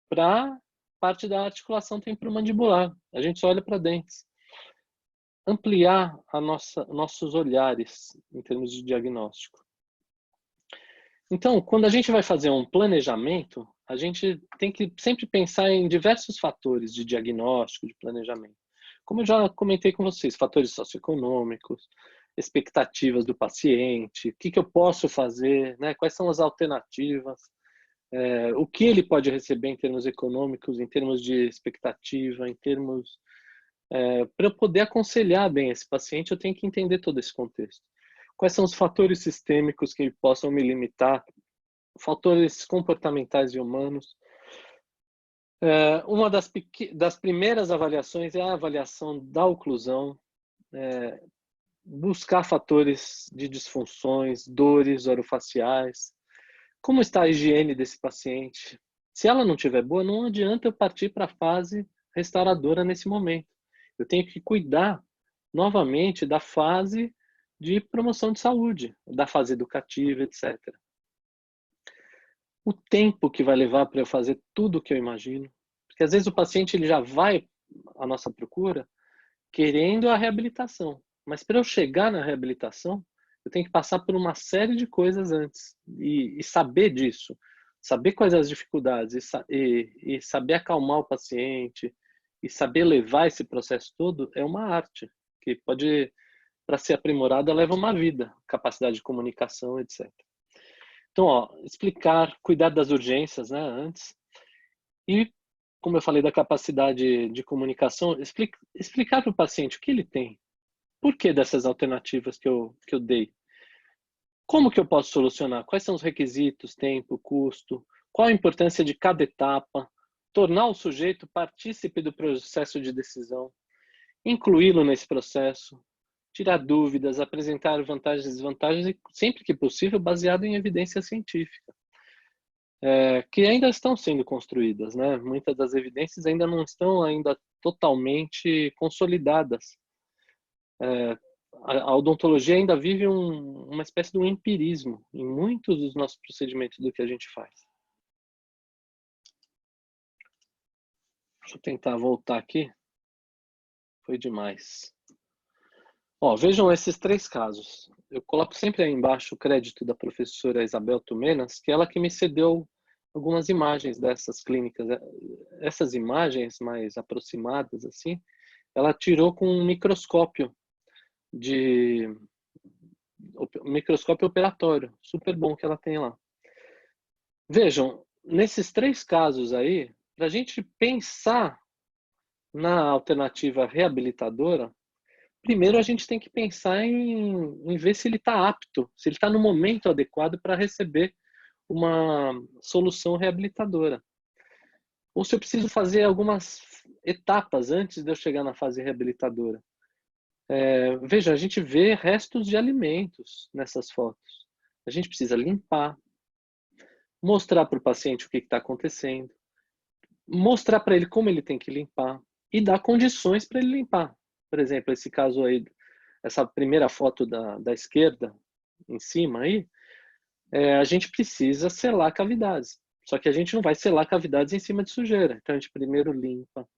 para parte da articulação temporomandibular. A gente só olha para dentes. Ampliar nossos olhares em termos de diagnóstico. Então, quando a gente vai fazer um planejamento, a gente tem que sempre pensar em diversos fatores de diagnóstico, de planejamento. Como eu já comentei com vocês, fatores socioeconômicos, expectativas do paciente, o que eu posso fazer, né? Quais são as alternativas, o que ele pode receber em termos econômicos, em termos de expectativa, em termos... para eu poder aconselhar bem esse paciente, eu tenho que entender todo esse contexto. Quais são os fatores sistêmicos que possam me limitar, fatores comportamentais e humanos. Uma das primeiras avaliações é a avaliação da oclusão, buscar fatores de disfunções, dores orofaciais, como está a higiene desse paciente. Se ela não estiver boa, não adianta eu partir para a fase restauradora nesse momento. Eu tenho que cuidar novamente da fase de promoção de saúde, da fase educativa, etc. O tempo que vai levar para eu fazer tudo o que eu imagino. Porque às vezes o paciente ele já vai à nossa procura querendo a reabilitação. Mas para eu chegar na reabilitação, eu tenho que passar por uma série de coisas antes. E saber disso. Saber quais as dificuldades. E saber acalmar o paciente. E saber levar esse processo todo é uma arte. Que pode, para ser aprimorada, leva uma vida. Capacidade de comunicação, etc. Então, ó, explicar, cuidar das urgências, né, antes. E, como eu falei da capacidade de comunicação, explicar para o paciente o que ele tem. Por que dessas alternativas que eu dei? Como que eu posso solucionar? Quais são os requisitos, tempo, custo? Qual a importância de cada etapa? Tornar o sujeito partícipe do processo de decisão. Incluí-lo nesse processo. Tirar dúvidas, apresentar vantagens e desvantagens e, sempre que possível, baseado em evidência científica. Que ainda estão sendo construídas, né? Muitas das evidências ainda não estão ainda totalmente consolidadas. A odontologia ainda vive uma espécie de um empirismo em muitos dos nossos procedimentos do que a gente faz. Deixa eu tentar voltar aqui. Foi demais. Ó, vejam esses 3 casos. Eu coloco sempre aí embaixo o crédito da professora Isabel Tumenas, que é ela que me cedeu algumas imagens dessas clínicas. Essas imagens mais aproximadas, assim, ela tirou com um microscópio operatório, super bom que ela tem lá. Vejam, nesses 3 casos aí, para a gente pensar na alternativa reabilitadora, primeiro a gente tem que pensar em ver se ele está apto, se ele está no momento adequado para receber uma solução reabilitadora. Ou se eu preciso fazer algumas etapas antes de eu chegar na fase reabilitadora. Veja, a gente vê restos de alimentos nessas fotos. A gente precisa limpar, mostrar para o paciente o que está acontecendo, mostrar para ele como ele tem que limpar e dar condições para ele limpar. Por exemplo, esse caso aí, essa primeira foto da esquerda, em cima aí, a gente precisa selar cavidades. Só que a gente não vai selar cavidades em cima de sujeira. Então a gente primeiro limpa,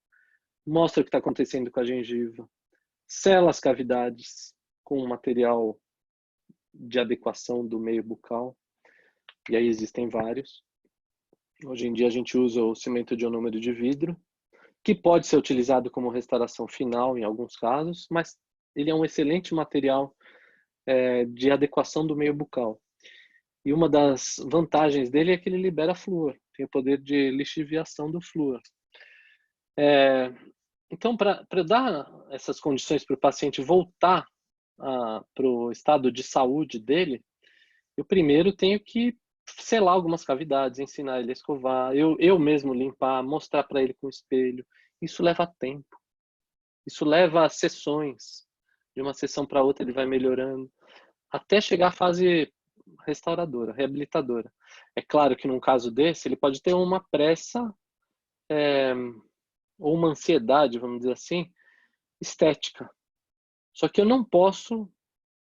mostra o que está acontecendo com a gengiva, sela as cavidades com um material de adequação do meio bucal. E aí existem vários. Hoje em dia a gente usa o cimento de ionômero de vidro, que pode ser utilizado como restauração final em alguns casos, mas ele é um excelente material de adequação do meio bucal. E uma das vantagens dele é que ele libera flúor, tem o poder de lixiviação do flúor. Então, para dar essas condições para o paciente voltar para o estado de saúde dele, eu primeiro tenho que selar algumas cavidades, ensinar ele a escovar, eu mesmo limpar, mostrar para ele com espelho. Isso leva tempo. Isso leva sessões. De uma sessão para outra ele vai melhorando, até chegar à fase restauradora, reabilitadora. É claro que num caso desse, ele pode ter uma pressa ou uma ansiedade, vamos dizer assim, estética. Só que eu não posso,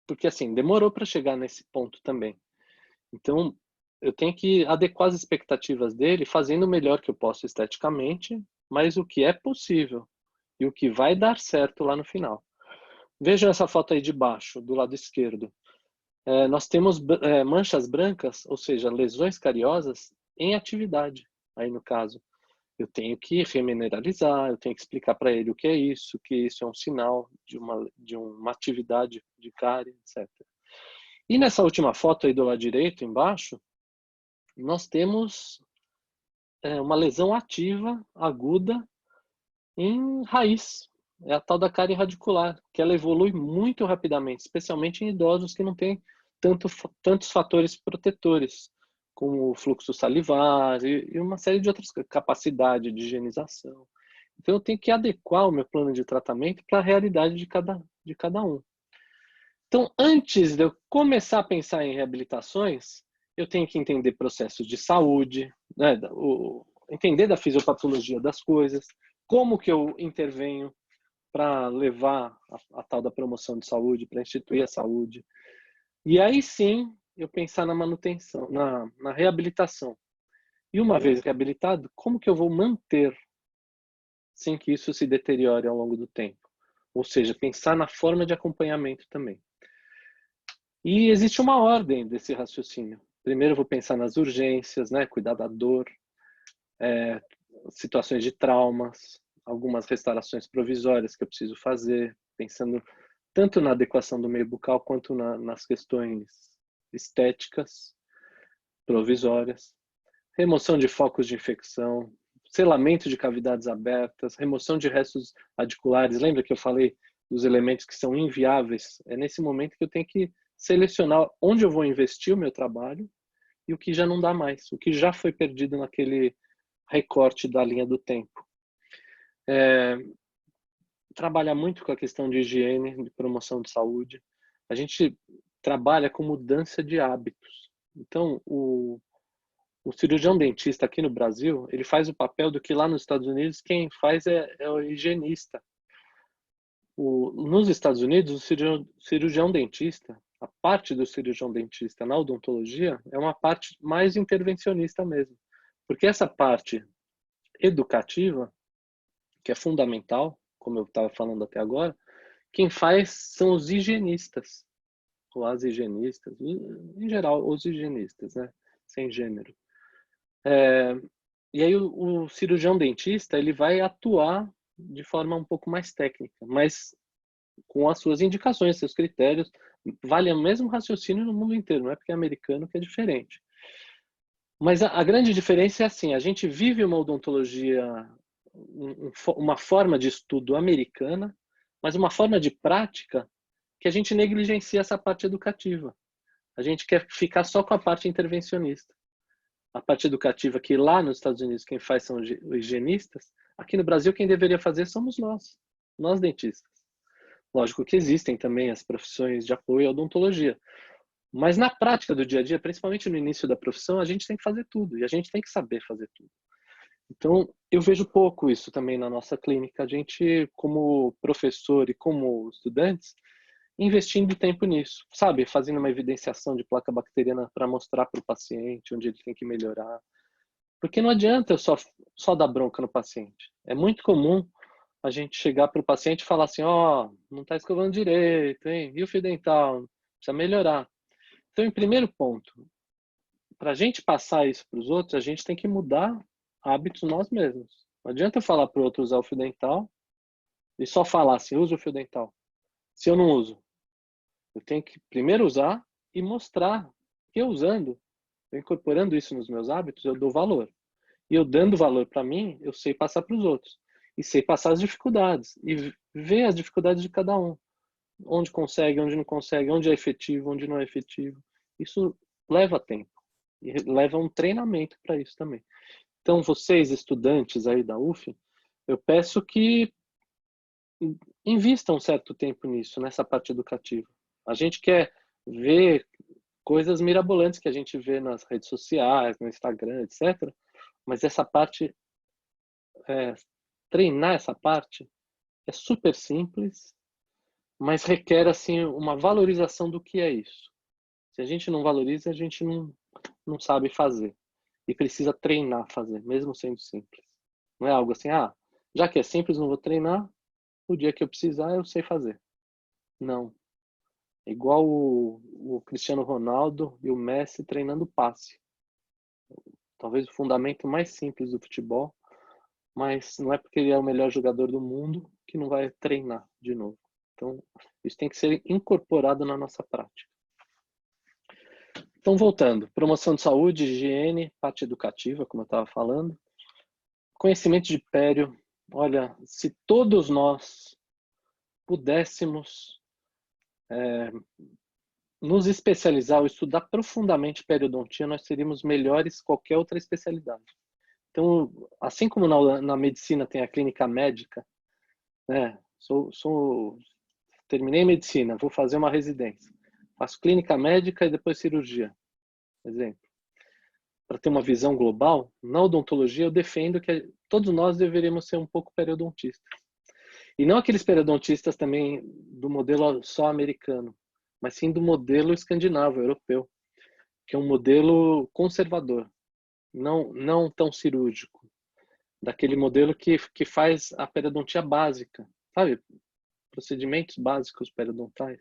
porque assim, demorou para chegar nesse ponto também. Então, eu tenho que adequar as expectativas dele, fazendo o melhor que eu posso esteticamente, mas o que é possível e o que vai dar certo lá no final. Vejam essa foto aí de baixo, do lado esquerdo. Nós temos manchas brancas, ou seja, lesões cariosas, em atividade, aí no caso. Eu tenho que remineralizar, eu tenho que explicar para ele o que isso é um sinal de uma atividade de cárie, etc. E nessa última foto aí do lado direito, embaixo, nós temos uma lesão ativa, aguda, em raiz. É a tal da cárie radicular, que ela evolui muito rapidamente, especialmente em idosos que não têm tantos fatores protetores, como o fluxo salivar e uma série de outras capacidades de higienização. Então eu tenho que adequar o meu plano de tratamento para a realidade de cada um. Então, antes de eu começar a pensar em reabilitações, eu tenho que entender processos de saúde, né, entender da fisiopatologia das coisas, como que eu intervenho para levar a tal da promoção de saúde, para instituir a saúde. E aí sim, eu pensar na manutenção, na reabilitação. E uma vez reabilitado, como que eu vou manter sem que isso se deteriore ao longo do tempo? Ou seja, pensar na forma de acompanhamento também. E existe uma ordem desse raciocínio. Primeiro eu vou pensar nas urgências, né? Cuidar da dor, situações de traumas, algumas restaurações provisórias que eu preciso fazer, pensando tanto na adequação do meio bucal quanto nas questões estéticas provisórias, remoção de focos de infecção, selamento de cavidades abertas, remoção de restos radiculares. Lembra que eu falei dos elementos que são inviáveis? É nesse momento que eu tenho que selecionar onde eu vou investir o meu trabalho e o que já não dá mais, o que já foi perdido naquele recorte da linha do tempo. Trabalha muito com a questão de higiene, de promoção de saúde. A gente trabalha com mudança de hábitos. Então, o O cirurgião dentista aqui no Brasil, ele faz o papel do que lá nos Estados Unidos quem faz é o higienista. Nos Estados Unidos, o cirurgião dentista, a parte do cirurgião dentista na odontologia é uma parte mais intervencionista mesmo. Porque essa parte educativa, que é fundamental, como eu estava falando até agora, quem faz são os higienistas, ou as higienistas, em geral, os higienistas, né? Sem gênero. E aí o cirurgião dentista, ele vai atuar de forma um pouco mais técnica, mas com as suas indicações, seus critérios. Vale o mesmo raciocínio no mundo inteiro, não é porque é americano que é diferente. Mas a grande diferença é assim, a gente vive uma odontologia, uma forma de estudo americana, mas uma forma de prática que a gente negligencia essa parte educativa. A gente quer ficar só com a parte intervencionista. A parte educativa que lá nos Estados Unidos quem faz são os higienistas, aqui no Brasil quem deveria fazer somos nós dentistas. Lógico que existem também as profissões de apoio à odontologia, mas na prática do dia a dia, principalmente no início da profissão, a gente tem que fazer tudo e a gente tem que saber fazer tudo. Então, eu vejo pouco isso também na nossa clínica. A gente, como professor e como estudantes, investindo tempo nisso, sabe? Fazendo uma evidenciação de placa bacteriana para mostrar para o paciente onde ele tem que melhorar. Porque não adianta eu só dar bronca no paciente. É muito comum a gente chegar para o paciente e falar assim, ó, não está escovando direito, hein? E o fio dental? Precisa melhorar. Então, em primeiro ponto, para a gente passar isso para os outros, a gente tem que mudar hábitos nós mesmos. Não adianta eu falar para o outro usar o fio dental e só falar assim, usa o fio dental. Se eu não uso, eu tenho que primeiro usar e mostrar que eu usando, eu incorporando isso nos meus hábitos, eu dou valor. E eu dando valor para mim, eu sei passar para os outros. E sei passar as dificuldades. E ver as dificuldades de cada um. Onde consegue, onde não consegue, onde é efetivo, onde não é efetivo. Isso leva tempo. E leva um treinamento para isso também. Então, vocês, estudantes aí da UF, eu peço que invistam um certo tempo nisso, nessa parte educativa. A gente quer ver coisas mirabolantes que a gente vê nas redes sociais, no Instagram, etc. Mas essa parte, treinar essa parte, é super simples, mas requer assim uma valorização do que é isso. Se a gente não valoriza, a gente não sabe fazer. E precisa treinar fazer, mesmo sendo simples. Não é algo assim, já que é simples, não vou treinar, o dia que eu precisar, eu sei fazer. Não. É igual o Cristiano Ronaldo e o Messi treinando passe. Talvez o fundamento mais simples do futebol, mas não é porque ele é o melhor jogador do mundo que não vai treinar de novo. Então, isso tem que ser incorporado na nossa prática. Então, voltando, promoção de saúde, higiene, parte educativa, como eu estava falando. Conhecimento de pério. Olha, se todos nós pudéssemos nos especializar ou estudar profundamente periodontia, nós seríamos melhores que qualquer outra especialidade. Então, assim como na medicina tem a clínica médica, né? Terminei medicina, vou fazer uma residência. Faço clínica médica e depois cirurgia, por exemplo. Para ter uma visão global, na odontologia eu defendo que todos nós deveríamos ser um pouco periodontistas. E não aqueles periodontistas também do modelo só americano, mas sim do modelo escandinavo, europeu, que é um modelo conservador, não tão cirúrgico, daquele modelo que faz a periodontia básica, sabe? Procedimentos básicos periodontais,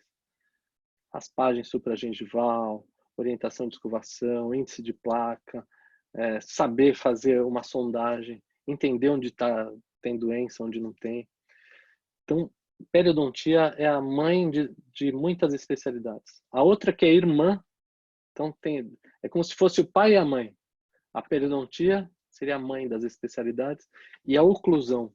raspagem supragengival, orientação de escovação, índice de placa, saber fazer uma sondagem, entender onde tem doença, onde não tem. Então, periodontia é a mãe de muitas especialidades. A outra que é irmã, então é como se fosse o pai e a mãe. A periodontia seria a mãe das especialidades e a oclusão.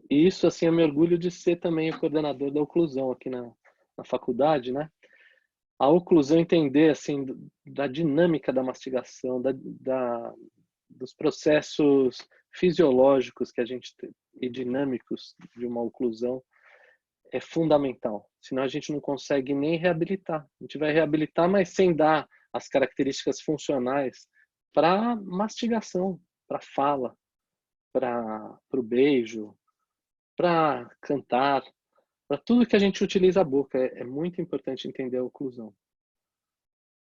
E isso, assim, eu me orgulho de ser também o coordenador da oclusão aqui na faculdade, né? A oclusão, entender, assim, da dinâmica da mastigação, dos processos fisiológicos que a gente tem, e dinâmicos de uma oclusão, é fundamental. Senão a gente não consegue nem reabilitar. A gente vai reabilitar, mas sem dar as características funcionais para mastigação, para fala, para o beijo, para cantar, para tudo que a gente utiliza a boca. É muito importante entender a oclusão,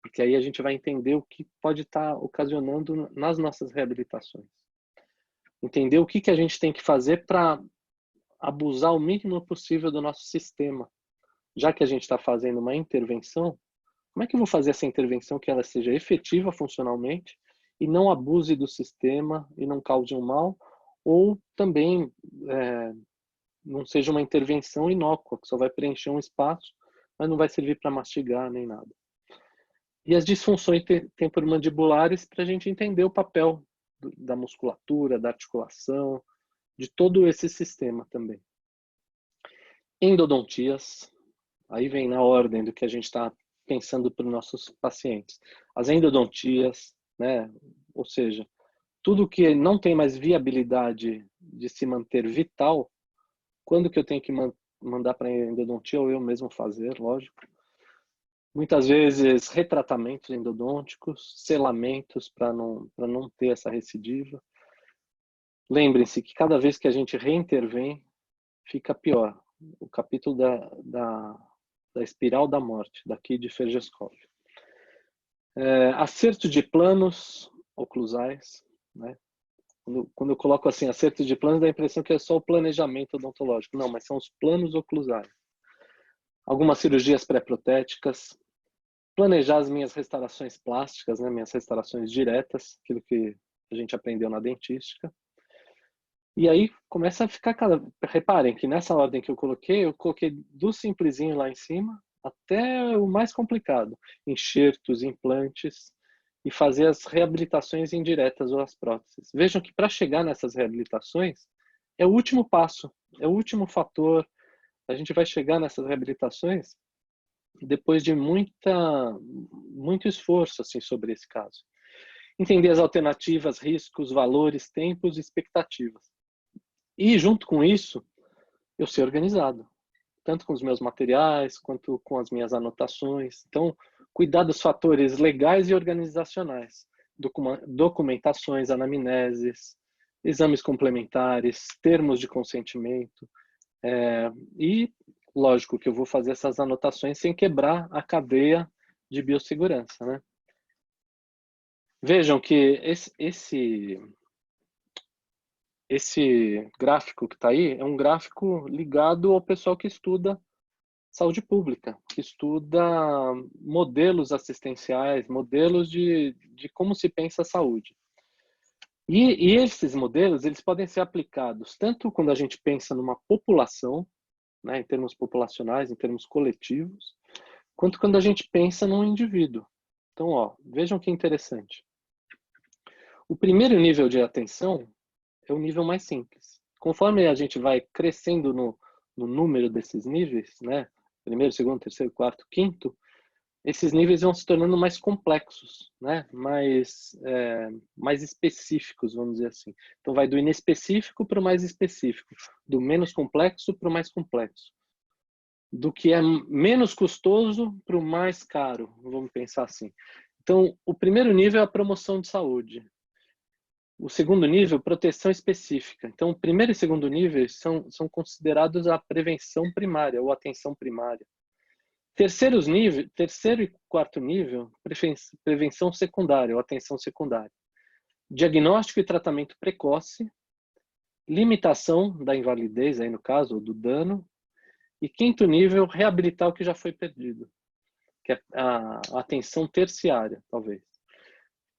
porque aí a gente vai entender o que pode estar ocasionando nas nossas reabilitações. Entender o que a gente tem que fazer para abusar o mínimo possível do nosso sistema. Já que a gente está fazendo uma intervenção, como é que eu vou fazer essa intervenção que ela seja efetiva funcionalmente e não abuse do sistema e não cause um mal, ou também não seja uma intervenção inócua, que só vai preencher um espaço, mas não vai servir para mastigar nem nada. E as disfunções temporomandibulares, para a gente entender o papel da musculatura, da articulação, de todo esse sistema também. Endodontias, aí vem na ordem do que a gente está pensando para os nossos pacientes. As endodontias, né? Ou seja, tudo que não tem mais viabilidade de se manter vital, quando que eu tenho que mandar para a endodontia ou eu mesmo fazer, lógico. Muitas vezes retratamentos endodônticos, selamentos para não ter essa recidiva. Lembrem-se que cada vez que a gente reintervém, fica pior. O capítulo da espiral da morte, daqui de Fergescov. Acerto de planos oclusais, né? Quando eu coloco assim, acerto de planos, dá a impressão que é só o planejamento odontológico. Não, mas são os planos oclusais. Algumas cirurgias pré-protéticas, planejar as minhas restaurações plásticas, né? Minhas restaurações diretas, aquilo que a gente aprendeu na dentística. E aí começa a ficar Reparem que nessa ordem que eu coloquei do simplesinho lá em cima até o mais complicado. Enxertos, implantes e fazer as reabilitações indiretas ou as próteses. Vejam que para chegar nessas reabilitações é o último passo, é o último fator. A gente vai chegar nessas reabilitações depois de muito esforço assim, sobre esse caso. Entender as alternativas, riscos, valores, tempos e expectativas. E, junto com isso, eu ser organizado, tanto com os meus materiais, quanto com as minhas anotações. Então, cuidar dos fatores legais e organizacionais, documentações, anamneses, exames complementares, termos de consentimento. E, lógico, que eu vou fazer essas anotações sem quebrar a cadeia de biossegurança, né? Vejam que esse gráfico que está aí é um gráfico ligado ao pessoal que estuda saúde pública, que estuda modelos assistenciais, modelos de como se pensa a saúde. E esses modelos, eles podem ser aplicados tanto quando a gente pensa numa população, né, em termos populacionais, em termos coletivos, quanto quando a gente pensa num indivíduo. Então, ó, vejam que interessante. O primeiro nível de atenção é o nível mais simples. Conforme a gente vai crescendo no número desses níveis, né? Primeiro, segundo, terceiro, quarto, quinto, esses níveis vão se tornando mais complexos, né? Mais específicos, vamos dizer assim. Então, vai do inespecífico para o mais específico, do menos complexo para o mais complexo, do que é menos custoso para o mais caro, vamos pensar assim. Então, o primeiro nível é a promoção de saúde. O segundo nível, proteção específica. Então, o primeiro e segundo níveis são considerados a prevenção primária ou atenção primária. Terceiro e quarto nível, prevenção secundária ou atenção secundária. Diagnóstico e tratamento precoce, limitação da invalidez, aí no caso, ou do dano. E quinto nível, reabilitar o que já foi perdido, que é a atenção terciária, talvez.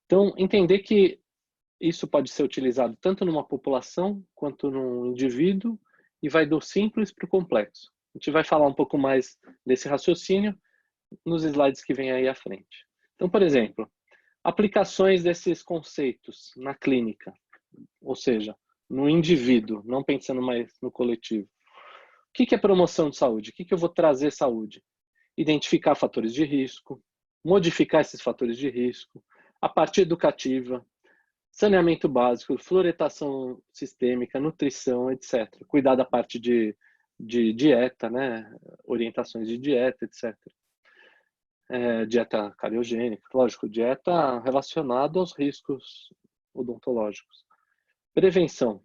Então, entender que isso pode ser utilizado tanto numa população quanto num indivíduo e vai do simples para o complexo. A gente vai falar um pouco mais desse raciocínio nos slides que vem aí à frente. Então, por exemplo, aplicações desses conceitos na clínica, ou seja, no indivíduo, não pensando mais no coletivo. O que é promoção de saúde? O que eu vou trazer saúde? Identificar fatores de risco, modificar esses fatores de risco, a parte educativa, saneamento básico, fluoretação sistêmica, nutrição, etc. Cuidar da parte de dieta, né? Orientações de dieta, etc. dieta cariogênica, lógico, dieta relacionada aos riscos odontológicos. Prevenção,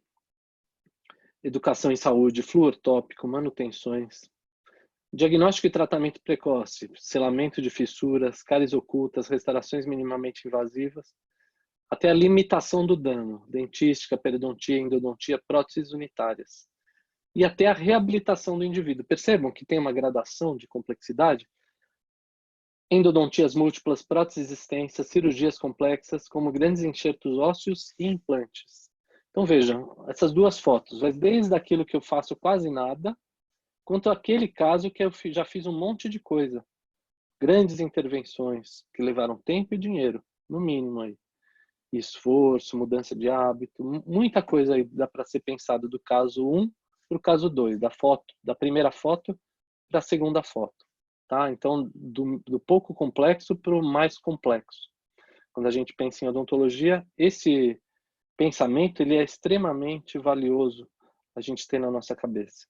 educação em saúde, flúor tópico, manutenções, diagnóstico e tratamento precoce, selamento de fissuras, cáries ocultas, restaurações minimamente invasivas, até a limitação do dano, dentística, periodontia, endodontia, próteses unitárias. E até a reabilitação do indivíduo. Percebam que tem uma gradação de complexidade? Endodontias múltiplas, próteses extensas, cirurgias complexas, como grandes enxertos ósseos e implantes. Então vejam, essas duas fotos, vai desde aquilo que eu faço quase nada, quanto aquele caso que eu já fiz um monte de coisa. Grandes intervenções que levaram tempo e dinheiro, no mínimo aí. Esforço, mudança de hábito, muita coisa aí dá para ser pensado do caso 1 para o caso 2, da primeira foto para a segunda foto. Tá? Então, do pouco complexo para o mais complexo. Quando a gente pensa em odontologia, esse pensamento ele é extremamente valioso a gente ter na nossa cabeça.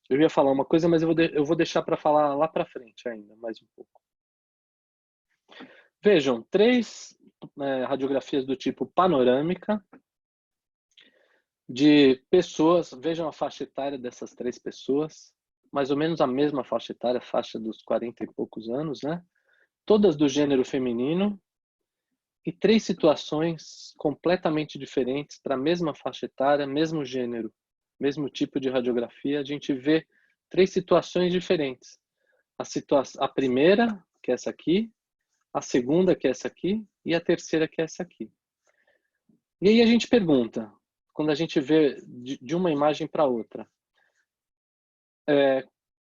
Eu ia falar uma coisa, mas eu vou deixar para falar lá para frente ainda, mais um pouco. Vejam, 3 radiografias do tipo panorâmica de pessoas, vejam a faixa etária dessas 3 pessoas, mais ou menos a mesma faixa etária, faixa dos 40 e poucos anos, né? Todas do gênero feminino, e 3 situações completamente diferentes para a mesma faixa etária, mesmo gênero, mesmo tipo de radiografia, a gente vê 3 situações diferentes. A primeira, que é essa aqui, a segunda, que é essa aqui, e a terceira, que é essa aqui. E aí a gente pergunta, quando a gente vê de uma imagem para outra,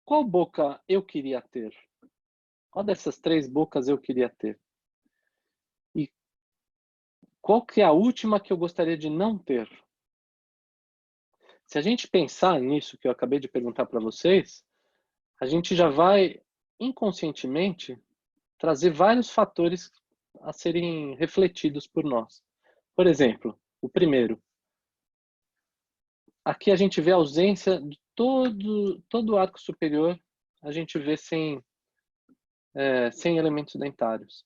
qual boca eu queria ter? Qual dessas 3 bocas eu queria ter? E qual que é a última que eu gostaria de não ter? Se a gente pensar nisso que eu acabei de perguntar para vocês, a gente já vai inconscientemente trazer vários fatores a serem refletidos por nós. Por exemplo, o primeiro. Aqui a gente vê a ausência de todo o arco superior, a gente vê sem elementos dentários.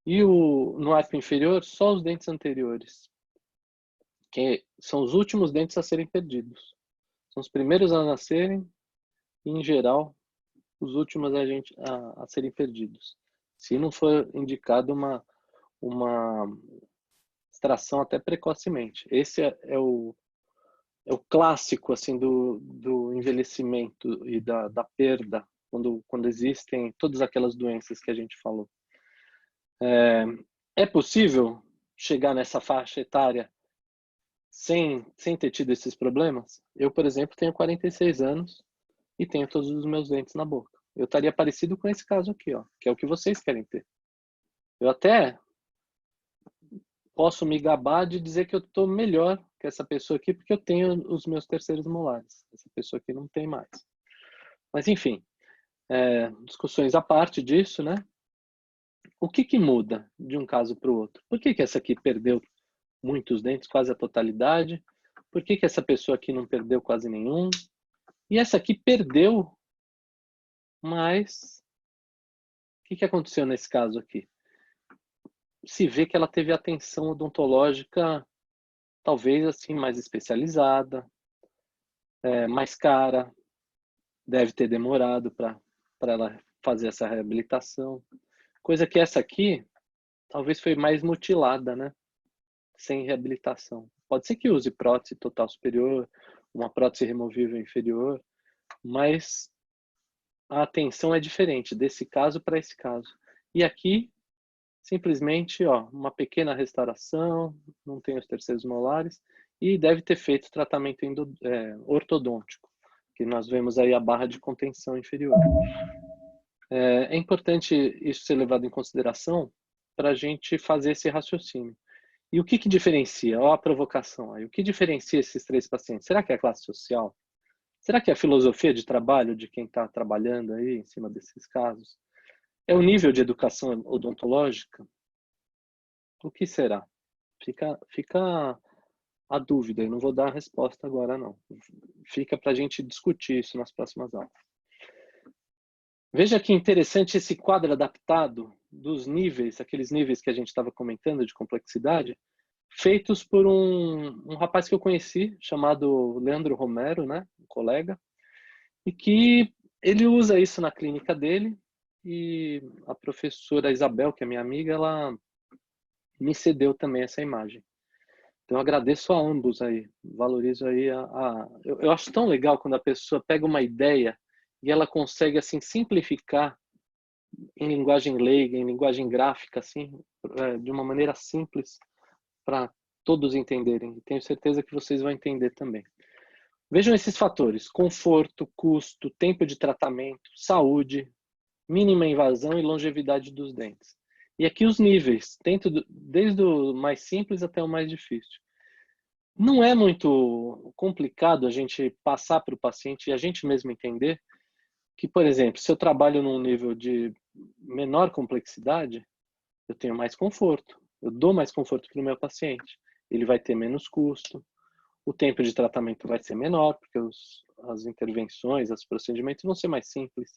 E no arco inferior, só os dentes anteriores, que são os últimos dentes a serem perdidos. São os primeiros a nascerem e, em geral, os últimos a serem perdidos. Se não for indicado uma extração até precocemente. Esse é o clássico assim do envelhecimento e da perda, quando existem todas aquelas doenças que a gente falou. É possível chegar nessa faixa etária sem ter tido esses problemas? Eu, por exemplo, tenho 46 anos e tenho todos os meus dentes na boca. Eu estaria parecido com esse caso aqui, ó, que é o que vocês querem ter. Eu até posso me gabar de dizer que eu estou melhor que essa pessoa aqui, porque eu tenho os meus terceiros molares. Essa pessoa aqui não tem mais. Mas, enfim, discussões à parte disso, né? O que muda de um caso para o outro? Por que essa aqui perdeu muitos dentes, quase a totalidade? Por que essa pessoa aqui não perdeu quase nenhum? E essa aqui perdeu, mas o que aconteceu nesse caso aqui? Se vê que ela teve atenção odontológica talvez assim mais especializada, mais cara, deve ter demorado para ela fazer essa reabilitação. Coisa que essa aqui talvez foi mais mutilada, né? Sem reabilitação. Pode ser que use prótese total superior, uma prótese removível inferior, mas a atenção é diferente desse caso para esse caso. E aqui, simplesmente, ó, uma pequena restauração, não tem os terceiros molares, e deve ter feito tratamento ortodôntico, que nós vemos aí a barra de contenção inferior. É importante isso ser levado em consideração para a gente fazer esse raciocínio. E o que diferencia? Olha a provocação aí. O que diferencia esses 3 pacientes? Será que é a classe social? Será que é a filosofia de trabalho de quem está trabalhando aí em cima desses casos? É o nível de educação odontológica? O que será? Fica a dúvida, eu não vou dar a resposta agora não. Fica para a gente discutir isso nas próximas aulas. Veja que interessante esse quadro adaptado dos níveis, aqueles níveis que a gente estava comentando de complexidade, feitos por um rapaz que eu conheci, chamado Leandro Romero, né, um colega, e que ele usa isso na clínica dele, e a professora Isabel, que é minha amiga, ela me cedeu também essa imagem. Então eu agradeço a ambos aí, valorizo aí eu acho tão legal quando a pessoa pega uma ideia e ela consegue assim simplificar em linguagem leiga, em linguagem gráfica, assim, de uma maneira simples para todos entenderem. E tenho certeza que vocês vão entender também. Vejam esses fatores: conforto, custo, tempo de tratamento, saúde, mínima invasão e longevidade dos dentes. E aqui os níveis, desde o mais simples até o mais difícil. Não é muito complicado a gente passar para o paciente e a gente mesmo entender que, por exemplo, se eu trabalho num nível de menor complexidade, eu tenho mais conforto, eu dou mais conforto para o meu paciente. Ele vai ter menos custo, o tempo de tratamento vai ser menor, porque as intervenções, os procedimentos vão ser mais simples.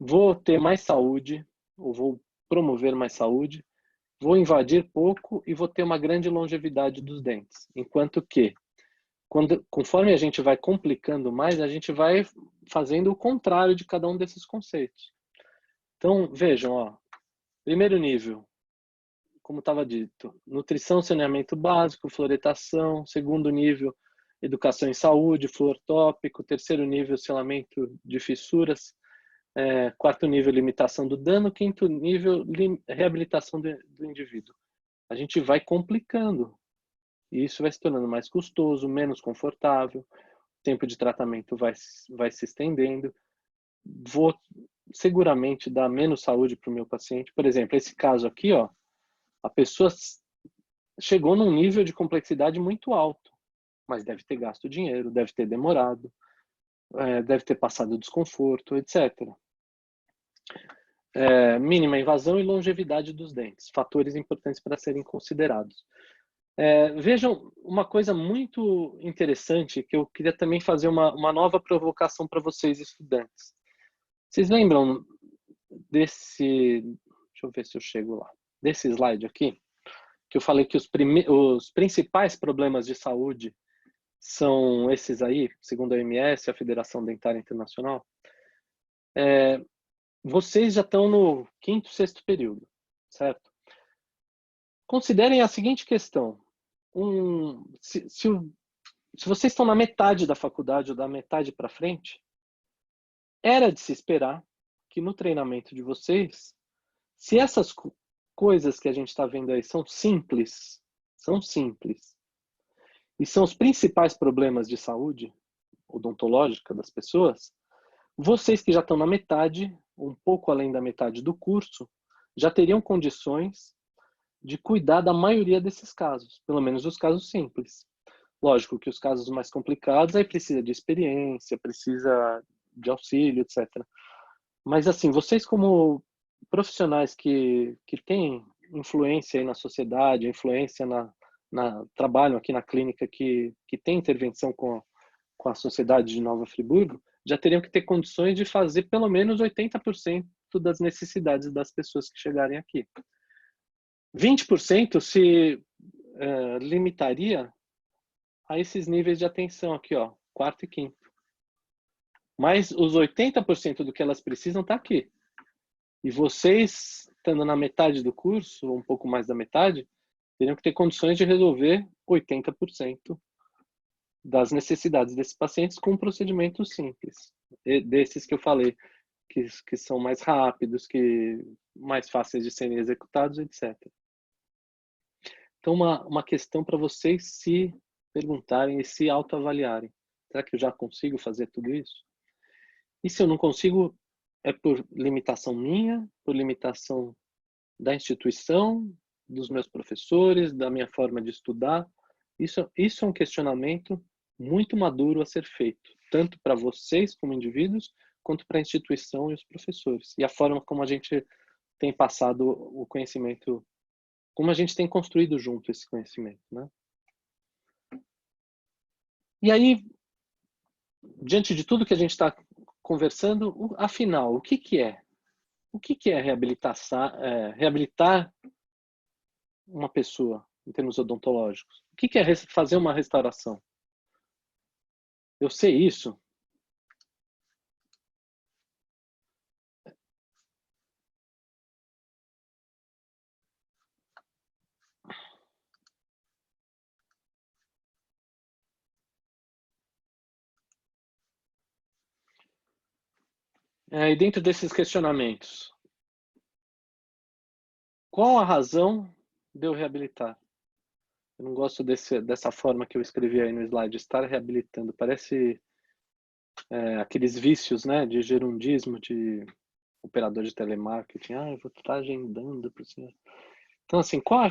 Vou ter mais saúde, ou vou promover mais saúde, vou invadir pouco e vou ter uma grande longevidade dos dentes. Enquanto que, conforme a gente vai complicando mais, a gente vai fazendo o contrário de cada um desses conceitos. Então, vejam, ó, primeiro nível, como estava dito, nutrição, saneamento básico, fluoretação. Segundo nível, educação em saúde, flúor tópico. Terceiro nível, selamento de fissuras. Quarto nível, limitação do dano. Quinto nível, reabilitação do indivíduo. A gente vai complicando. E isso vai se tornando mais custoso, menos confortável. O tempo de tratamento vai se estendendo. Vou seguramente dar menos saúde para o meu paciente. Por exemplo, esse caso aqui, ó, a pessoa chegou num nível de complexidade muito alto, mas deve ter gasto dinheiro, deve ter demorado, deve ter passado desconforto, etc. Mínima invasão e longevidade dos dentes, fatores importantes para serem considerados. Vejam uma coisa muito interessante que eu queria também fazer uma nova provocação para vocês, estudantes. Vocês lembram desse... Deixa eu ver se eu chego lá. Desse slide aqui, que eu falei que os principais problemas de saúde são esses aí, segundo a OMS, a Federação Dentária Internacional. Vocês já estão no quinto, sexto período, certo? Considerem a seguinte questão. Se vocês estão na metade da faculdade ou da metade para frente, era de se esperar que no treinamento de vocês, se essas coisas que a gente está vendo aí são simples, e são os principais problemas de saúde odontológica das pessoas, vocês que já estão na metade, um pouco além da metade do curso, já teriam condições de cuidar da maioria desses casos, pelo menos os casos simples. Lógico que os casos mais complicados aí precisa de experiência, precisa de auxílio, etc. Mas assim, vocês como profissionais que têm influência aí na sociedade, influência trabalham aqui na clínica que tem intervenção com a sociedade de Nova Friburgo, já teriam que ter condições de fazer pelo menos 80% das necessidades das pessoas que chegarem aqui. 20% se limitaria a esses níveis de atenção aqui, ó, quarto e quinto. Mas os 80% do que elas precisam está aqui. E vocês, estando na metade do curso, ou um pouco mais da metade, teriam que ter condições de resolver 80% das necessidades desses pacientes com procedimentos simples. Desses que eu falei, que são mais rápidos, mais fáceis de serem executados, etc. Então, uma questão para vocês se perguntarem e se autoavaliarem. Será que eu já consigo fazer tudo isso? E se eu não consigo, é por limitação minha, por limitação da instituição, dos meus professores, da minha forma de estudar? Isso é um questionamento muito maduro a ser feito, tanto para vocês como indivíduos, quanto para a instituição e os professores. E a forma como a gente tem passado o conhecimento, como a gente tem construído junto esse conhecimento, né? E aí, diante de tudo que a gente está conversando, afinal, o que que é? O que que é reabilitar uma pessoa em termos odontológicos? O que que é fazer uma restauração? Eu sei isso? E dentro desses questionamentos, qual a razão de eu reabilitar? Eu não gosto dessa forma que eu escrevi aí no slide, estar reabilitando. Parece aqueles vícios, né, de gerundismo, de operador de telemarketing. Eu vou estar agendando para o senhor. Então, assim, qual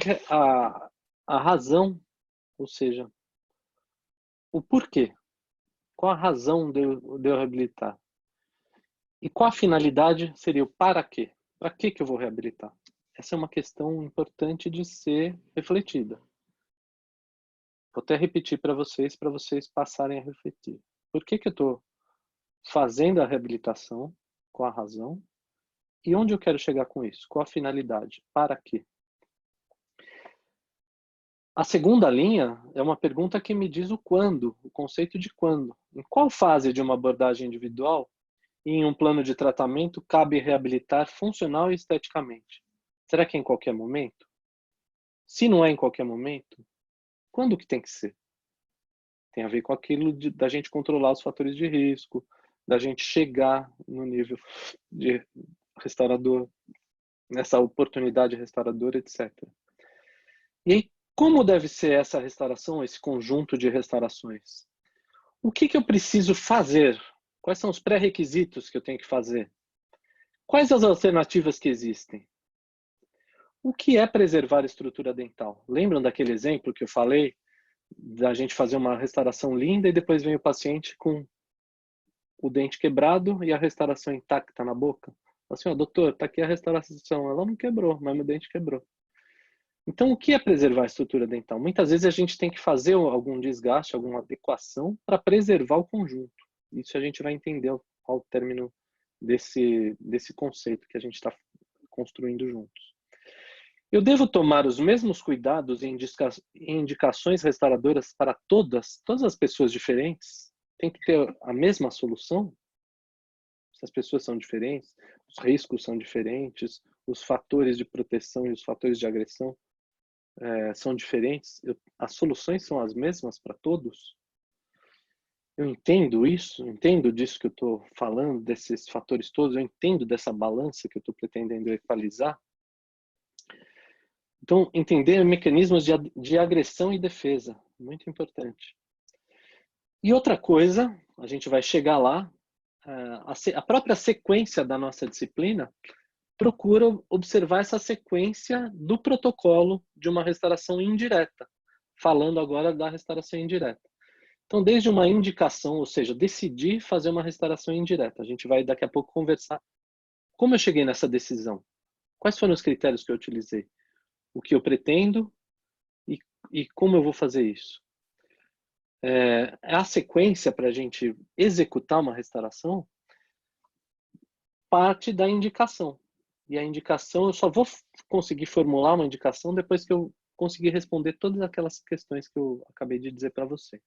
a razão, ou seja, o porquê? Qual a razão de eu reabilitar? E qual a finalidade seria o para quê? Para que eu vou reabilitar? Essa é uma questão importante de ser refletida. Vou até repetir para vocês passarem a refletir. Por que eu estou fazendo a reabilitação? Qual a razão? E onde eu quero chegar com isso? Qual a finalidade? Para quê? A segunda linha é uma pergunta que me diz o quando, o conceito de quando. Em qual fase de uma abordagem individual e em um plano de tratamento cabe reabilitar funcional e esteticamente? Será que é em qualquer momento? Se não é em qualquer momento, quando que tem que ser? Tem a ver com aquilo da gente controlar os fatores de risco, da gente chegar no nível de restaurador, nessa oportunidade restauradora, etc. E aí, como deve ser essa restauração, esse conjunto de restaurações? O que eu preciso fazer? Quais são os pré-requisitos que eu tenho que fazer? Quais as alternativas que existem? O que é preservar a estrutura dental? Lembram daquele exemplo que eu falei da gente fazer uma restauração linda e depois vem o paciente com o dente quebrado e a restauração intacta na boca? Assim, doutor, tá aqui a restauração. Ela não quebrou, mas meu dente quebrou. Então, o que é preservar a estrutura dental? Muitas vezes a gente tem que fazer algum desgaste, alguma adequação para preservar o conjunto. Isso a gente vai entender ao término desse conceito que a gente está construindo juntos. Eu devo tomar os mesmos cuidados e indicações restauradoras para todas as pessoas diferentes? Tem que ter a mesma solução? Se as pessoas são diferentes, os riscos são diferentes, os fatores de proteção e os fatores de agressão são diferentes, as soluções são as mesmas para todos? Eu entendo isso, entendo disso que eu estou falando, desses fatores todos, eu entendo dessa balança que eu estou pretendendo equalizar. Então, entender mecanismos de agressão e defesa, muito importante. E outra coisa, a gente vai chegar lá, a própria sequência da nossa disciplina procura observar essa sequência do protocolo de uma restauração indireta, falando agora da restauração indireta. Então, desde uma indicação, ou seja, decidir fazer uma restauração indireta. A gente vai daqui a pouco conversar como eu cheguei nessa decisão. Quais foram os critérios que eu utilizei? O que eu pretendo e como eu vou fazer isso? A sequência para a gente executar uma restauração parte da indicação. E a indicação, eu só vou conseguir formular uma indicação depois que eu conseguir responder todas aquelas questões que eu acabei de dizer para vocês.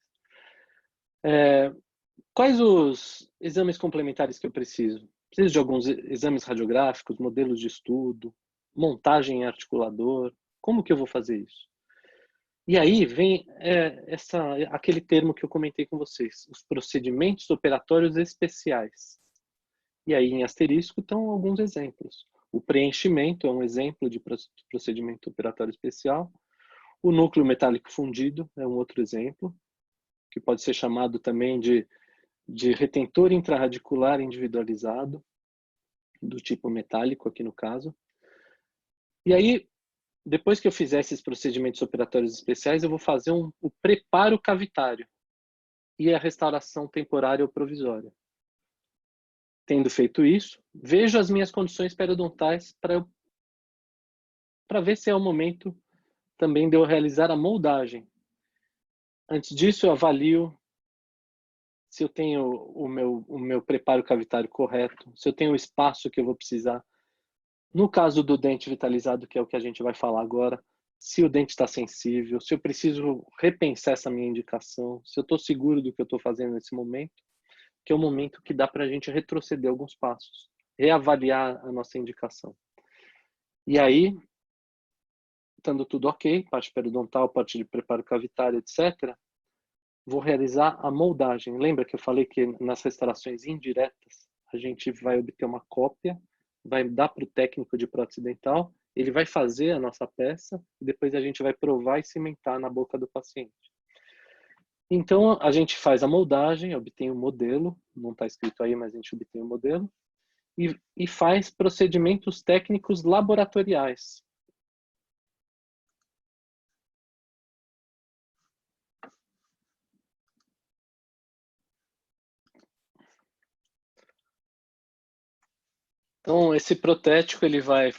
Quais os exames complementares que eu preciso? Preciso de alguns exames radiográficos, modelos de estudo, montagem em articulador. Como que eu vou fazer isso? E aí vem aquele termo que eu comentei com vocês, os procedimentos operatórios especiais. E aí em asterisco estão alguns exemplos. O preenchimento é um exemplo de procedimento operatório especial. O núcleo metálico fundido é um outro exemplo, que pode ser chamado também de retentor intraradicular individualizado, do tipo metálico aqui no caso. E aí, depois que eu fizer esses procedimentos operatórios especiais, eu vou fazer o preparo cavitário e a restauração temporária ou provisória. Tendo feito isso, vejo as minhas condições periodontais para ver se é o momento também de eu realizar a moldagem. Antes disso, eu avalio se eu tenho o meu preparo cavitário correto, se eu tenho o espaço que eu vou precisar. No caso do dente vitalizado, que é o que a gente vai falar agora, se o dente está sensível, se eu preciso repensar essa minha indicação, se eu estou seguro do que eu estou fazendo nesse momento, que é o momento que dá para a gente retroceder alguns passos, reavaliar a nossa indicação. E aí, estando tudo ok, parte periodontal, parte de preparo cavitário, etc., vou realizar a moldagem. Lembra que eu falei que nas restaurações indiretas, a gente vai obter uma cópia, vai dar para o técnico de prótese dental, ele vai fazer a nossa peça, e depois a gente vai provar e cimentar na boca do paciente. Então, a gente faz a moldagem, obtém o modelo, não está escrito aí, mas a gente obtém o modelo, e faz procedimentos técnicos laboratoriais. Então, esse protético ele vai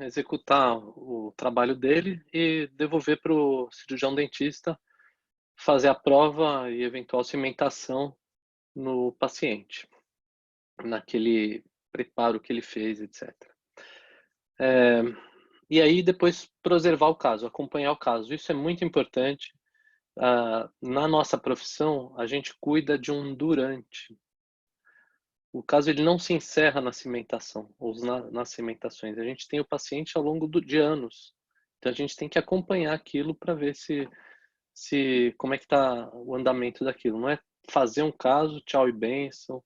executar o trabalho dele e devolver para o cirurgião dentista fazer a prova e eventual cimentação no paciente, naquele preparo que ele fez, etc. E aí depois preservar o caso, acompanhar o caso. Isso é muito importante. Na nossa profissão, a gente cuida de um durante. O caso ele não se encerra na cimentação ou nas cimentações. A gente tem o paciente ao longo de anos. Então a gente tem que acompanhar aquilo para ver se como é que está o andamento daquilo. Não é fazer um caso, tchau e bênção.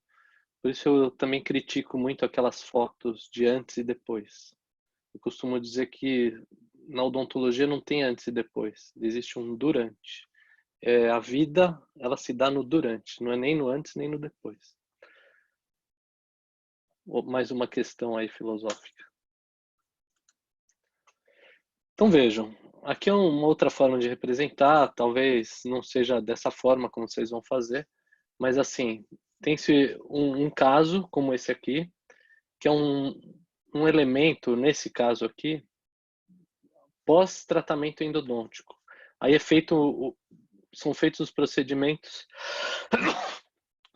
Por isso eu também critico muito aquelas fotos de antes e depois. Eu costumo dizer que na odontologia não tem antes e depois. Existe um durante. A vida, ela se dá no durante, não é nem no antes nem no depois. Mais uma questão aí filosófica. Então vejam, aqui é uma outra forma de representar, talvez não seja dessa forma como vocês vão fazer, mas assim, tem-se um caso como esse aqui, que é um elemento, nesse caso aqui, pós-tratamento endodôntico. Aí são feitos os procedimentos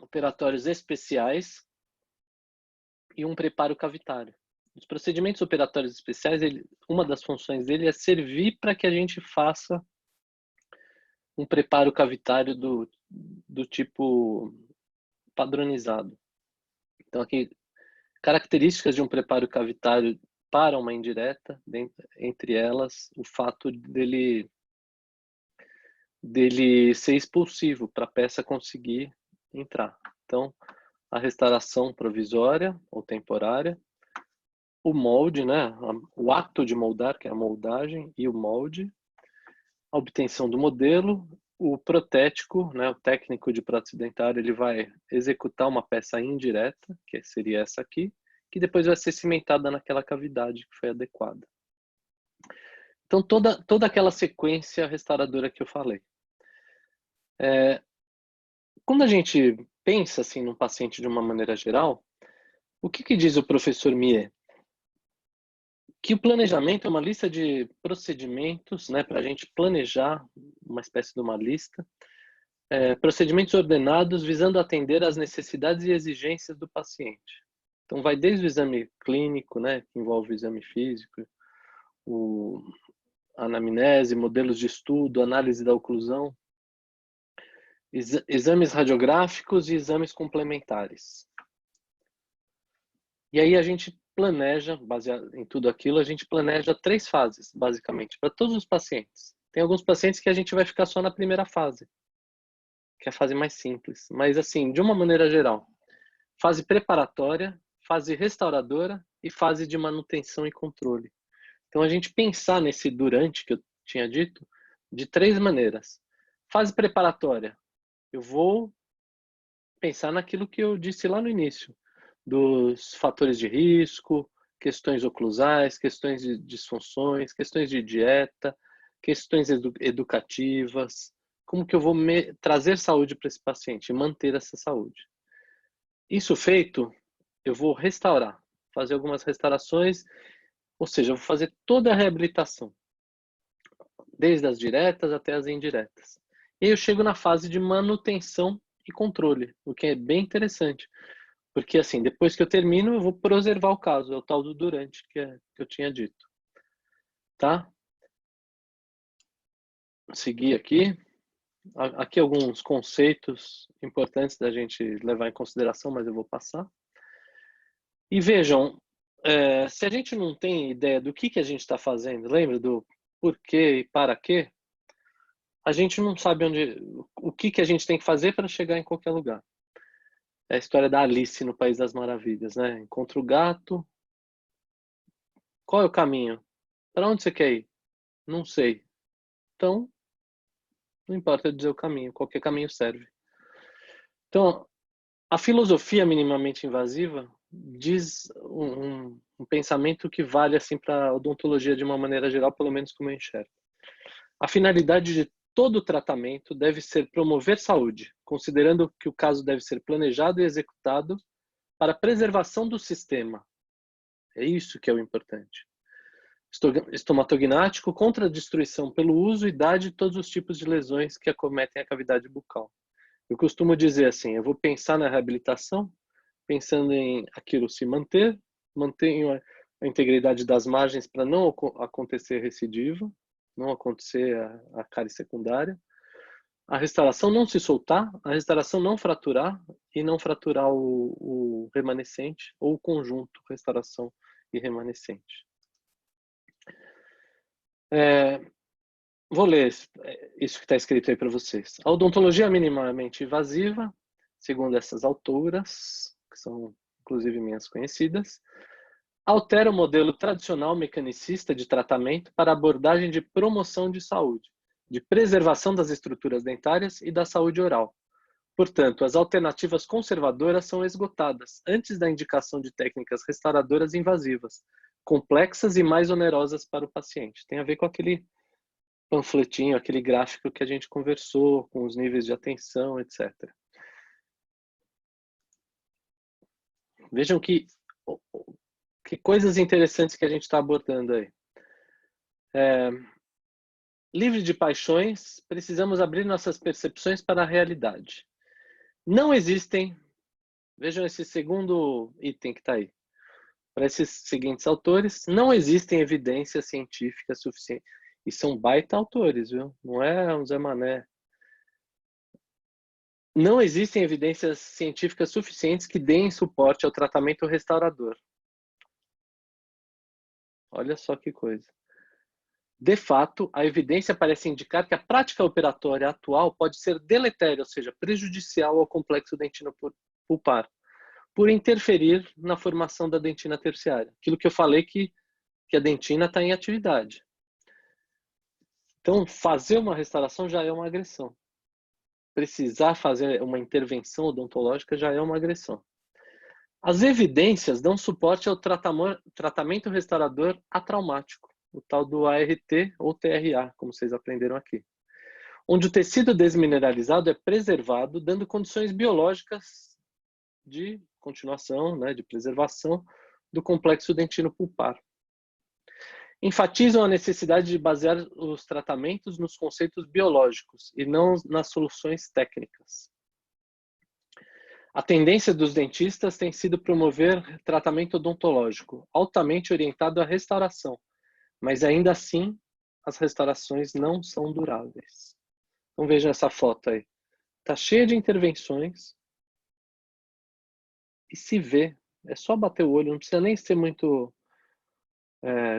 operatórios especiais e um preparo cavitário. Os procedimentos operatórios especiais, uma das funções dele é servir para que a gente faça um preparo cavitário do tipo padronizado. Então, aqui, características de um preparo cavitário para uma indireta, entre elas, o fato dele ser expulsivo para a peça conseguir entrar. Então, a restauração provisória ou temporária, o molde, né? O ato de moldar, que é a moldagem, e o molde, a obtenção do modelo, o protético, né? O técnico de prótese dentária, ele vai executar uma peça indireta, que seria essa aqui, que depois vai ser cimentada naquela cavidade que foi adequada. Então, toda aquela sequência restauradora que eu falei. Quando a gente pensa assim no paciente de uma maneira geral, o que diz o professor Mier? Que o planejamento é uma lista de procedimentos, né, para a gente planejar uma espécie de uma lista, procedimentos ordenados visando atender às necessidades e exigências do paciente. Então, vai desde o exame clínico, né, que envolve o exame físico, a anamnese, modelos de estudo, análise da oclusão, exames radiográficos e exames complementares. E aí a gente planeja, baseado em tudo aquilo, a gente planeja 3 fases, basicamente, para todos os pacientes. Tem alguns pacientes que a gente vai ficar só na primeira fase, que é a fase mais simples. Mas assim, de uma maneira geral, fase preparatória, fase restauradora e fase de manutenção e controle. Então a gente pensar nesse durante que eu tinha dito, de 3 maneiras. Fase preparatória, eu vou pensar naquilo que eu disse lá no início, dos fatores de risco, questões oclusais, questões de disfunções, questões de dieta, questões educativas, como que eu vou trazer saúde para esse paciente e manter essa saúde. Isso feito, eu vou restaurar, fazer algumas restaurações, ou seja, eu vou fazer toda a reabilitação, desde as diretas até as indiretas. E aí eu chego na fase de manutenção e controle, o que é bem interessante. Porque, assim, depois que eu termino, eu vou preservar o caso, é o tal do durante que eu tinha dito. Tá? Seguir aqui. Aqui alguns conceitos importantes da gente levar em consideração, mas eu vou passar. E vejam, se a gente não tem ideia do que a gente está fazendo, lembra do porquê e para quê, a gente não sabe o que a gente tem que fazer para chegar em qualquer lugar. É a história da Alice no País das Maravilhas, né? Encontra o gato. Qual é o caminho? Para onde você quer ir? Não sei. Então, não importa dizer o caminho, qualquer caminho serve. Então, a filosofia minimamente invasiva diz um pensamento que vale assim para a odontologia de uma maneira geral, pelo menos como eu enxergo. A finalidade de todo tratamento deve ser promover saúde, considerando que o caso deve ser planejado e executado para a preservação do sistema. É isso que é o importante. Estomatognático contra a destruição pelo uso e idade de todos os tipos de lesões que acometem a cavidade bucal. Eu costumo dizer assim, eu vou pensar na reabilitação, pensando em aquilo se manter a integridade das margens para não acontecer recidiva, não acontecer a cárie secundária, a restauração não se soltar, a restauração não fraturar e não fraturar o remanescente ou o conjunto restauração e remanescente. Vou ler isso que está escrito aí para vocês. A odontologia minimamente invasiva, segundo essas autoras, que são inclusive minhas conhecidas, altera o modelo tradicional mecanicista de tratamento para abordagem de promoção de saúde, de preservação das estruturas dentárias e da saúde oral. Portanto, as alternativas conservadoras são esgotadas antes da indicação de técnicas restauradoras invasivas, complexas e mais onerosas para o paciente. Tem a ver com aquele panfletinho, aquele gráfico que a gente conversou, com os níveis de atenção, etc. Vejam que coisas interessantes que a gente está abordando aí. Livre de paixões, precisamos abrir nossas percepções para a realidade. Não existem, vejam esse segundo item que está aí, para esses seguintes autores, não existem evidências científicas suficientes. E são baita autores, viu? Não é um Zé Mané. Não existem evidências científicas suficientes que deem suporte ao tratamento restaurador. Olha só que coisa. De fato, a evidência parece indicar que a prática operatória atual pode ser deletéria, ou seja, prejudicial ao complexo dentino-pulpar, por interferir na formação da dentina terciária. Aquilo que eu falei que a dentina está em atividade. Então, fazer uma restauração já é uma agressão. Precisar fazer uma intervenção odontológica já é uma agressão. As evidências dão suporte ao tratamento restaurador atraumático, o tal do ART ou TRA, como vocês aprenderam aqui, onde o tecido desmineralizado é preservado, dando condições biológicas de continuação, de preservação do complexo dentino-pulpar. Enfatizam a necessidade de basear os tratamentos nos conceitos biológicos e não nas soluções técnicas. A tendência dos dentistas tem sido promover tratamento odontológico, altamente orientado à restauração, mas ainda assim as restaurações não são duráveis. Então vejam essa foto aí. Está cheia de intervenções e se vê, é só bater o olho, não precisa nem ser muito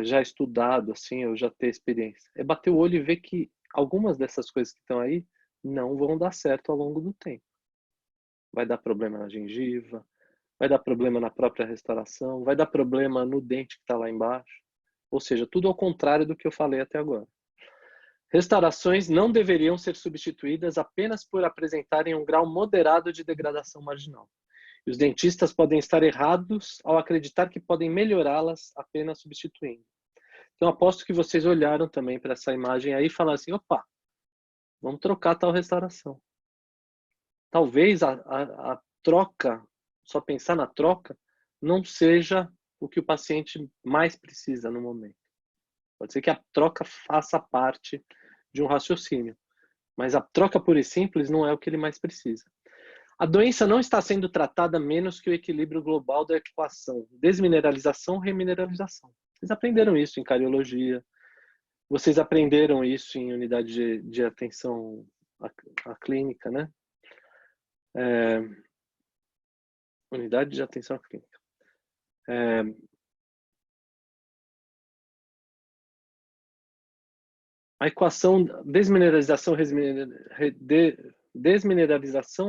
já estudado, assim, ou já ter experiência. É bater o olho e ver que algumas dessas coisas que estão aí não vão dar certo ao longo do tempo. Vai dar problema na gengiva, vai dar problema na própria restauração, vai dar problema no dente que está lá embaixo. Ou seja, tudo ao contrário do que eu falei até agora. Restaurações não deveriam ser substituídas apenas por apresentarem um grau moderado de degradação marginal. E os dentistas podem estar errados ao acreditar que podem melhorá-las apenas substituindo. Então, aposto que vocês olharam também para essa imagem aí e falaram assim, opa, vamos trocar tal restauração. Talvez a troca, só pensar na troca, não seja o que o paciente mais precisa no momento. Pode ser que a troca faça parte de um raciocínio, mas a troca pura e simples não é o que ele mais precisa. A doença não está sendo tratada menos que o equilíbrio global da equação. Desmineralização, remineralização. Vocês aprenderam isso em cariologia. Vocês aprenderam isso em unidade de atenção à clínica, né? Unidade de atenção à clínica. A equação desmineralização,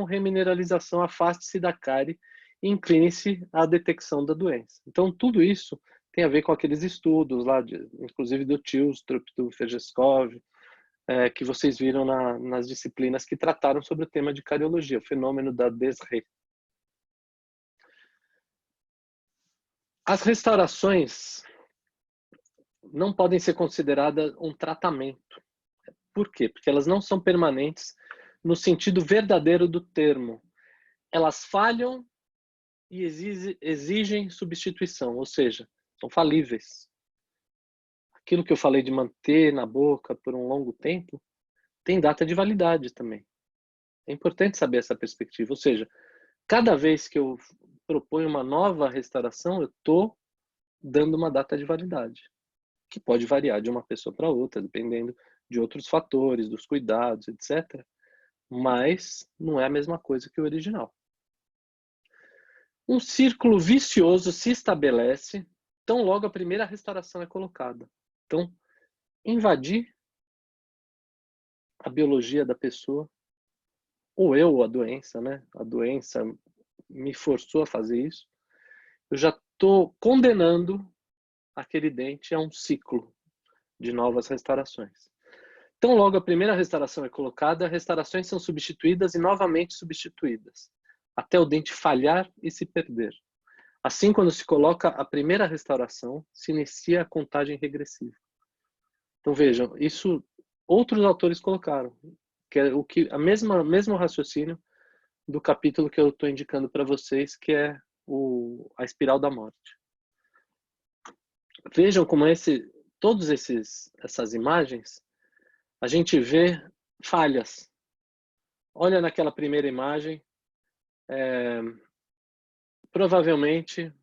remineralização, afaste-se da cárie e incline-se à detecção da doença. Então, tudo isso tem a ver com aqueles estudos lá, inclusive do Tilstrup, do Fejeskov, que vocês viram nas disciplinas que trataram sobre o tema de cariologia, o fenômeno da desre. As restaurações não podem ser consideradas um tratamento. Por quê? Porque elas não são permanentes no sentido verdadeiro do termo. Elas falham e exigem substituição, ou seja, são falíveis. Aquilo que eu falei de manter na boca por um longo tempo, tem data de validade também. É importante saber essa perspectiva, ou seja, cada vez que eu proponho uma nova restauração, eu estou dando uma data de validade, que pode variar de uma pessoa para outra, dependendo de outros fatores, dos cuidados, etc. Mas não é a mesma coisa que o original. Um círculo vicioso se estabelece tão logo a primeira restauração é colocada. Então, invadir a biologia da pessoa, ou eu, a doença, né? A doença me forçou a fazer isso. Eu já estou condenando aquele dente a um ciclo de novas restaurações. Então, logo a primeira restauração é colocada, restaurações são substituídas e novamente substituídas, até o dente falhar e se perder. Assim, quando se coloca a primeira restauração, se inicia a contagem regressiva. Então, vejam, isso outros autores colocaram, que é o mesmo raciocínio do capítulo que eu estou indicando para vocês, que é a espiral da morte. Vejam como todas essas imagens, a gente vê falhas. Olha naquela primeira imagem, provavelmente,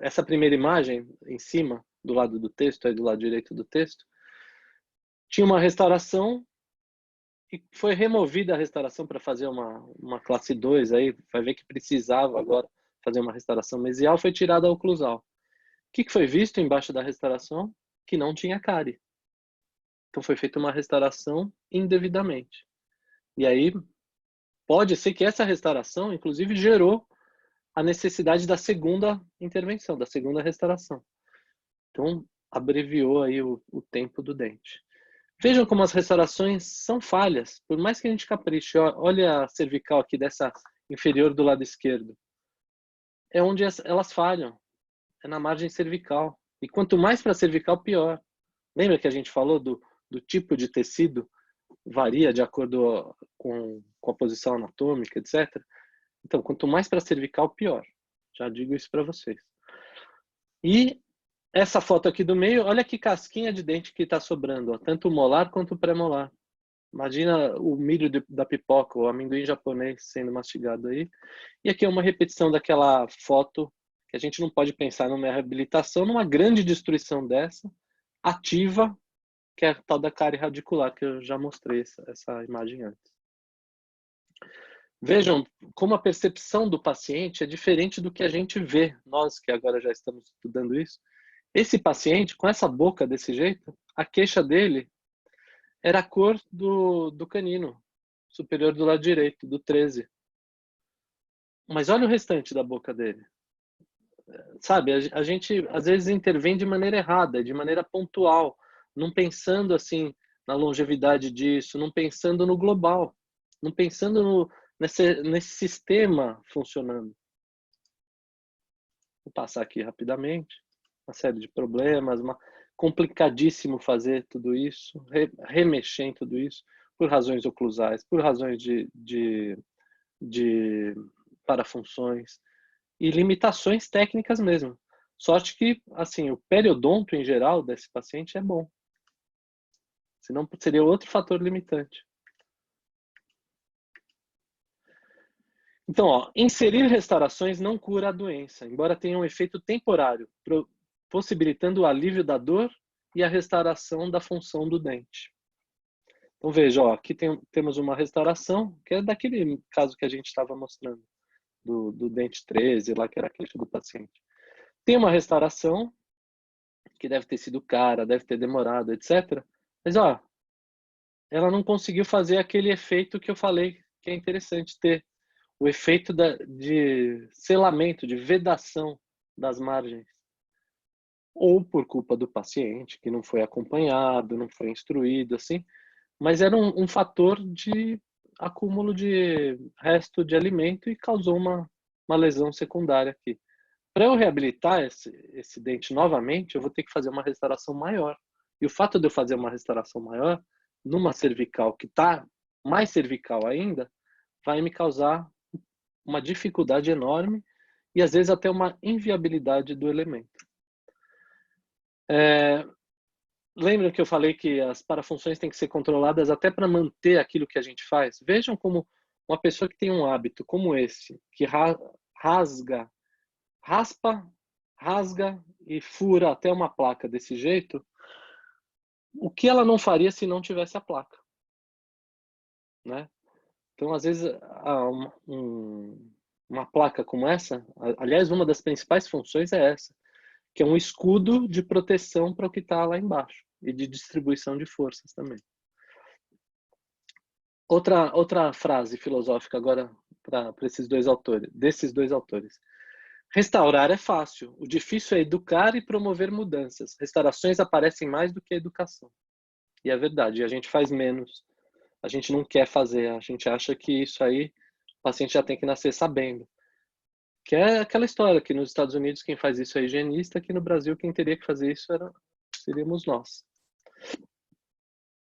essa primeira imagem em cima, do lado do texto, aí do lado direito do texto, tinha uma restauração e foi removida a restauração para fazer uma classe 2, aí vai ver que precisava agora fazer uma restauração mesial, foi tirada a oclusal. O que foi visto embaixo da restauração? Que não tinha cárie. Então foi feita uma restauração indevidamente. E aí pode ser que essa restauração, inclusive, gerou a necessidade da segunda intervenção, da segunda restauração. Então abreviou aí o tempo do dente. Vejam como as restaurações são falhas, por mais que a gente capriche. Olha a cervical aqui dessa inferior do lado esquerdo. É onde elas falham, é na margem cervical. E quanto mais para a cervical, pior. Lembra que a gente falou do tipo de tecido? Varia de acordo com a posição anatômica, etc. Então, quanto mais para a cervical, pior. Já digo isso para vocês. E essa foto aqui do meio, olha que casquinha de dente que está sobrando, ó, tanto o molar quanto o pré-molar. Imagina o milho da pipoca, o amendoim japonês sendo mastigado aí. E aqui é uma repetição daquela foto que a gente não pode pensar numa reabilitação, numa grande destruição dessa, ativa, que é a tal da cárie radicular, que eu já mostrei essa imagem antes. Vejam como a percepção do paciente é diferente do que a gente vê, nós que agora já estamos estudando isso. Esse paciente, com essa boca desse jeito, a queixa dele era a cor do canino superior do lado direito, do 13. Mas olha o restante da boca dele. Sabe, a gente às vezes intervém de maneira errada, de maneira pontual, não pensando assim na longevidade disso, não pensando no global, não pensando nesse sistema funcionando. Vou passar aqui rapidamente. Uma série de problemas, complicadíssimo fazer tudo isso, remexer em tudo isso, por razões oclusais, por razões de parafunções e limitações técnicas mesmo. Sorte que, assim, o periodonto em geral desse paciente é bom. Senão seria outro fator limitante. Então, ó, inserir restaurações não cura a doença, embora tenha um efeito temporário, possibilitando o alívio da dor e a restauração da função do dente. Então, veja, ó, aqui temos uma restauração, que é daquele caso que a gente estava mostrando, do dente 13, lá que era a queixa do paciente. Tem uma restauração, que deve ter sido cara, deve ter demorado, etc. Mas, ó, ela não conseguiu fazer aquele efeito que eu falei, que é interessante ter. O efeito de selamento, de vedação das margens. Ou por culpa do paciente, que não foi acompanhado, não foi instruído, assim. Mas era um fator de acúmulo de resto de alimento e causou uma lesão secundária aqui. Para eu reabilitar esse dente novamente, eu vou ter que fazer uma restauração maior. E o fato de eu fazer uma restauração maior, numa cervical que está mais cervical ainda, vai me causar uma dificuldade enorme e às vezes até uma inviabilidade do elemento. Lembram que eu falei que as parafunções têm que ser controladas até para manter aquilo que a gente faz? Vejam como uma pessoa que tem um hábito como esse, que raspa, rasga e fura até uma placa desse jeito, o que ela não faria se não tivesse a placa, né? Então, às vezes, uma placa como essa, aliás, uma das principais funções é essa, que é um escudo de proteção para o que está lá embaixo e de distribuição de forças também. Outra frase filosófica agora para esses dois autores, desses dois autores. Restaurar é fácil, o difícil é educar e promover mudanças. Restaurações aparecem mais do que a educação. E é verdade, a gente faz menos. A gente não quer fazer, a gente acha que isso aí o paciente já tem que nascer sabendo. Que é aquela história que nos Estados Unidos quem faz isso é higienista, aqui no Brasil quem teria que fazer isso seríamos nós.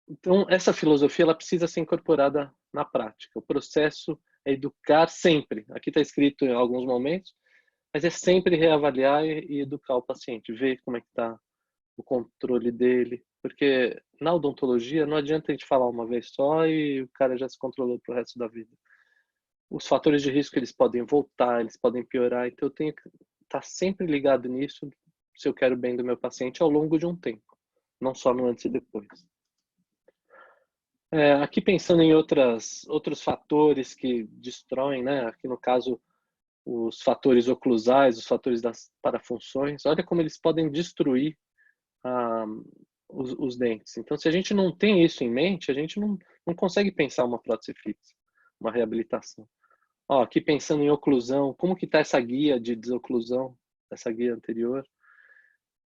Então, essa filosofia ela precisa ser incorporada na prática. O processo é educar sempre. Aqui está escrito em alguns momentos, mas é sempre reavaliar e educar o paciente, ver como é que está o controle dele. Porque na odontologia não adianta a gente falar uma vez só e o cara já se controlou para o resto da vida. Os fatores de risco eles podem voltar, eles podem piorar, então eu tenho que estar sempre ligado nisso se eu quero o bem do meu paciente ao longo de um tempo, não só no antes e depois. Aqui pensando em outros fatores que destroem, né? Aqui no caso os fatores oclusais, os fatores das parafunções, olha como eles podem destruir os dentes. Então, se a gente não tem isso em mente, a gente não consegue pensar uma prótese fixa, uma reabilitação. Ó, aqui pensando em oclusão, como que está essa guia de desoclusão, essa guia anterior?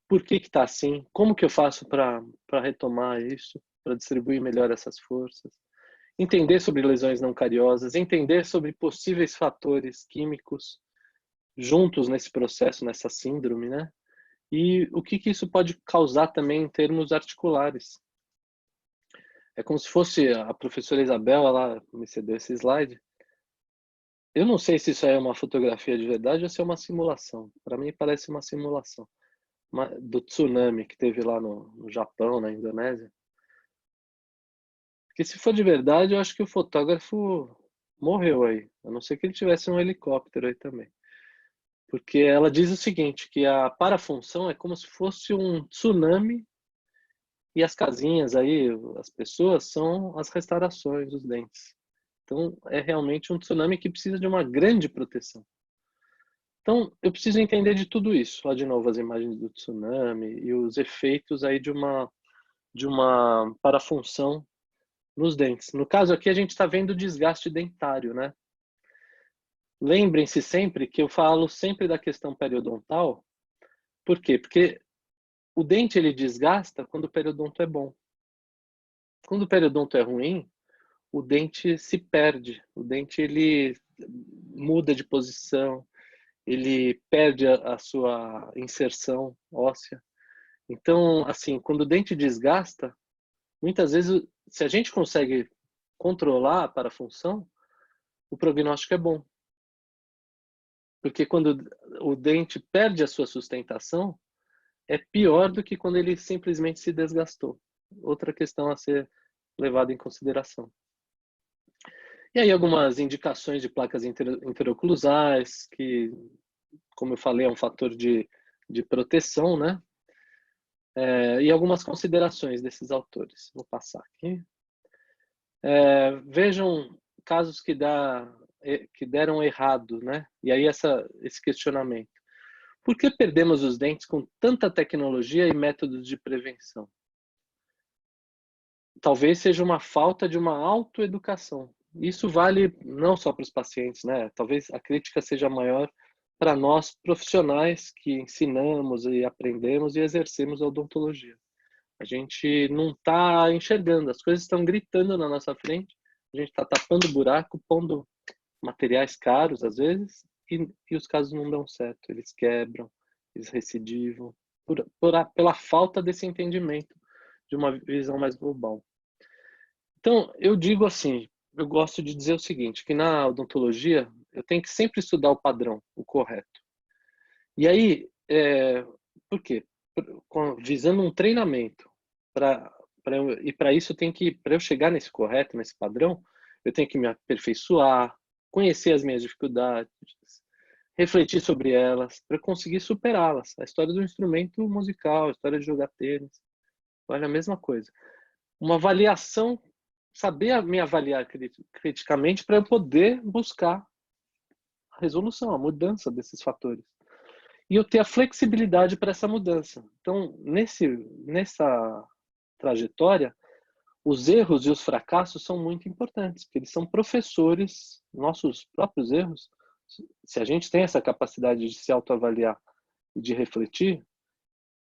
Por que está assim? Como que eu faço para retomar isso, para distribuir melhor essas forças? Entender sobre lesões não cariosas, entender sobre possíveis fatores químicos juntos nesse processo, nessa síndrome, né? E o que isso pode causar também em termos articulares. É como se fosse a professora Isabel, ela me cedeu esse slide. Eu não sei se isso é uma fotografia de verdade ou se é uma simulação. Para mim parece uma simulação do tsunami que teve lá no Japão, na Indonésia. Porque se for de verdade, eu acho que o fotógrafo morreu aí. A não ser que ele tivesse um helicóptero aí também. Porque ela diz o seguinte, que a parafunção é como se fosse um tsunami e as casinhas aí, as pessoas, são as restaurações dos dentes. Então, é realmente um tsunami que precisa de uma grande proteção. Então, eu preciso entender de tudo isso. Lá de novo as imagens do tsunami e os efeitos aí de uma parafunção nos dentes. No caso aqui, a gente está vendo o desgaste dentário, né? Lembrem-se sempre que eu falo sempre da questão periodontal. Por quê? Porque o dente ele desgasta quando o periodonto é bom. Quando o periodonto é ruim, o dente se perde. O dente ele muda de posição, ele perde a sua inserção óssea. Então, assim, quando o dente desgasta, muitas vezes, se a gente consegue controlar a parafunção, o prognóstico é bom. Porque quando o dente perde a sua sustentação, é pior do que quando ele simplesmente se desgastou. Outra questão a ser levada em consideração. E aí algumas indicações de placas interoclusais, que, como eu falei, é um fator de proteção, né? E algumas considerações desses autores. Vou passar aqui. Vejam casos que deram errado, né? E aí esse questionamento. Por que perdemos os dentes com tanta tecnologia e métodos de prevenção? Talvez seja uma falta de uma autoeducação. Isso vale não só para os pacientes, né? Talvez a crítica seja maior para nós profissionais que ensinamos e aprendemos e exercemos a odontologia. A gente não está enxergando, as coisas estão gritando na nossa frente, a gente está tapando buraco, pondo materiais caros às vezes, e os casos não dão certo, eles quebram, eles recidivam, pela falta desse entendimento de uma visão mais global. Então, eu digo assim, eu gosto de dizer o seguinte, que na odontologia eu tenho que sempre estudar o padrão, o correto. E aí, por quê? Visando um treinamento, e para isso para eu chegar nesse correto, nesse padrão, eu tenho que me aperfeiçoar, conhecer as minhas dificuldades, refletir sobre elas, para conseguir superá-las. A história do instrumento musical, a história de jogar tênis, olha a mesma coisa. Uma avaliação, saber me avaliar criticamente para eu poder buscar a resolução, a mudança desses fatores. E eu ter a flexibilidade para essa mudança. Então, nessa trajetória, os erros e os fracassos são muito importantes, porque eles são professores, nossos próprios erros. Se a gente tem essa capacidade de se autoavaliar e de refletir,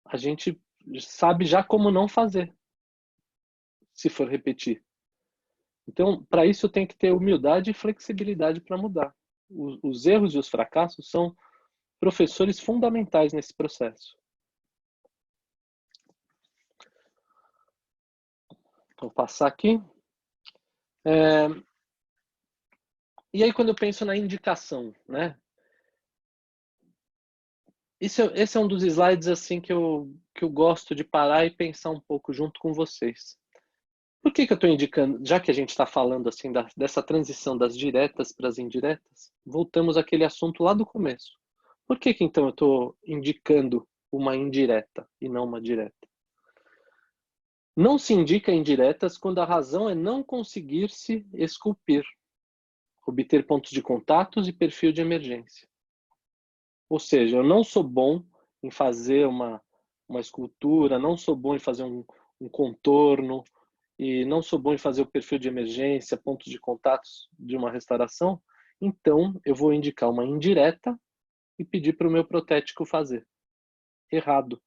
a gente sabe já como não fazer, se for repetir. Então, para isso, eu tenho que ter humildade e flexibilidade para mudar. Os erros e os fracassos são professores fundamentais nesse processo. Vou passar aqui. E aí, quando eu penso na indicação, né? Esse é um dos slides assim que eu gosto de parar e pensar um pouco junto com vocês. Por que eu estou indicando, já que a gente está falando assim dessa transição das diretas para as indiretas, voltamos àquele assunto lá do começo. Por que então eu estou indicando uma indireta e não uma direta? Não se indica indiretas quando a razão é não conseguir se esculpir, obter pontos de contatos e perfil de emergência. Ou seja, eu não sou bom em fazer uma escultura, não sou bom em fazer um contorno, e não sou bom em fazer o perfil de emergência, pontos de contatos de uma restauração, então eu vou indicar uma indireta e pedir para o meu protético fazer. Errado.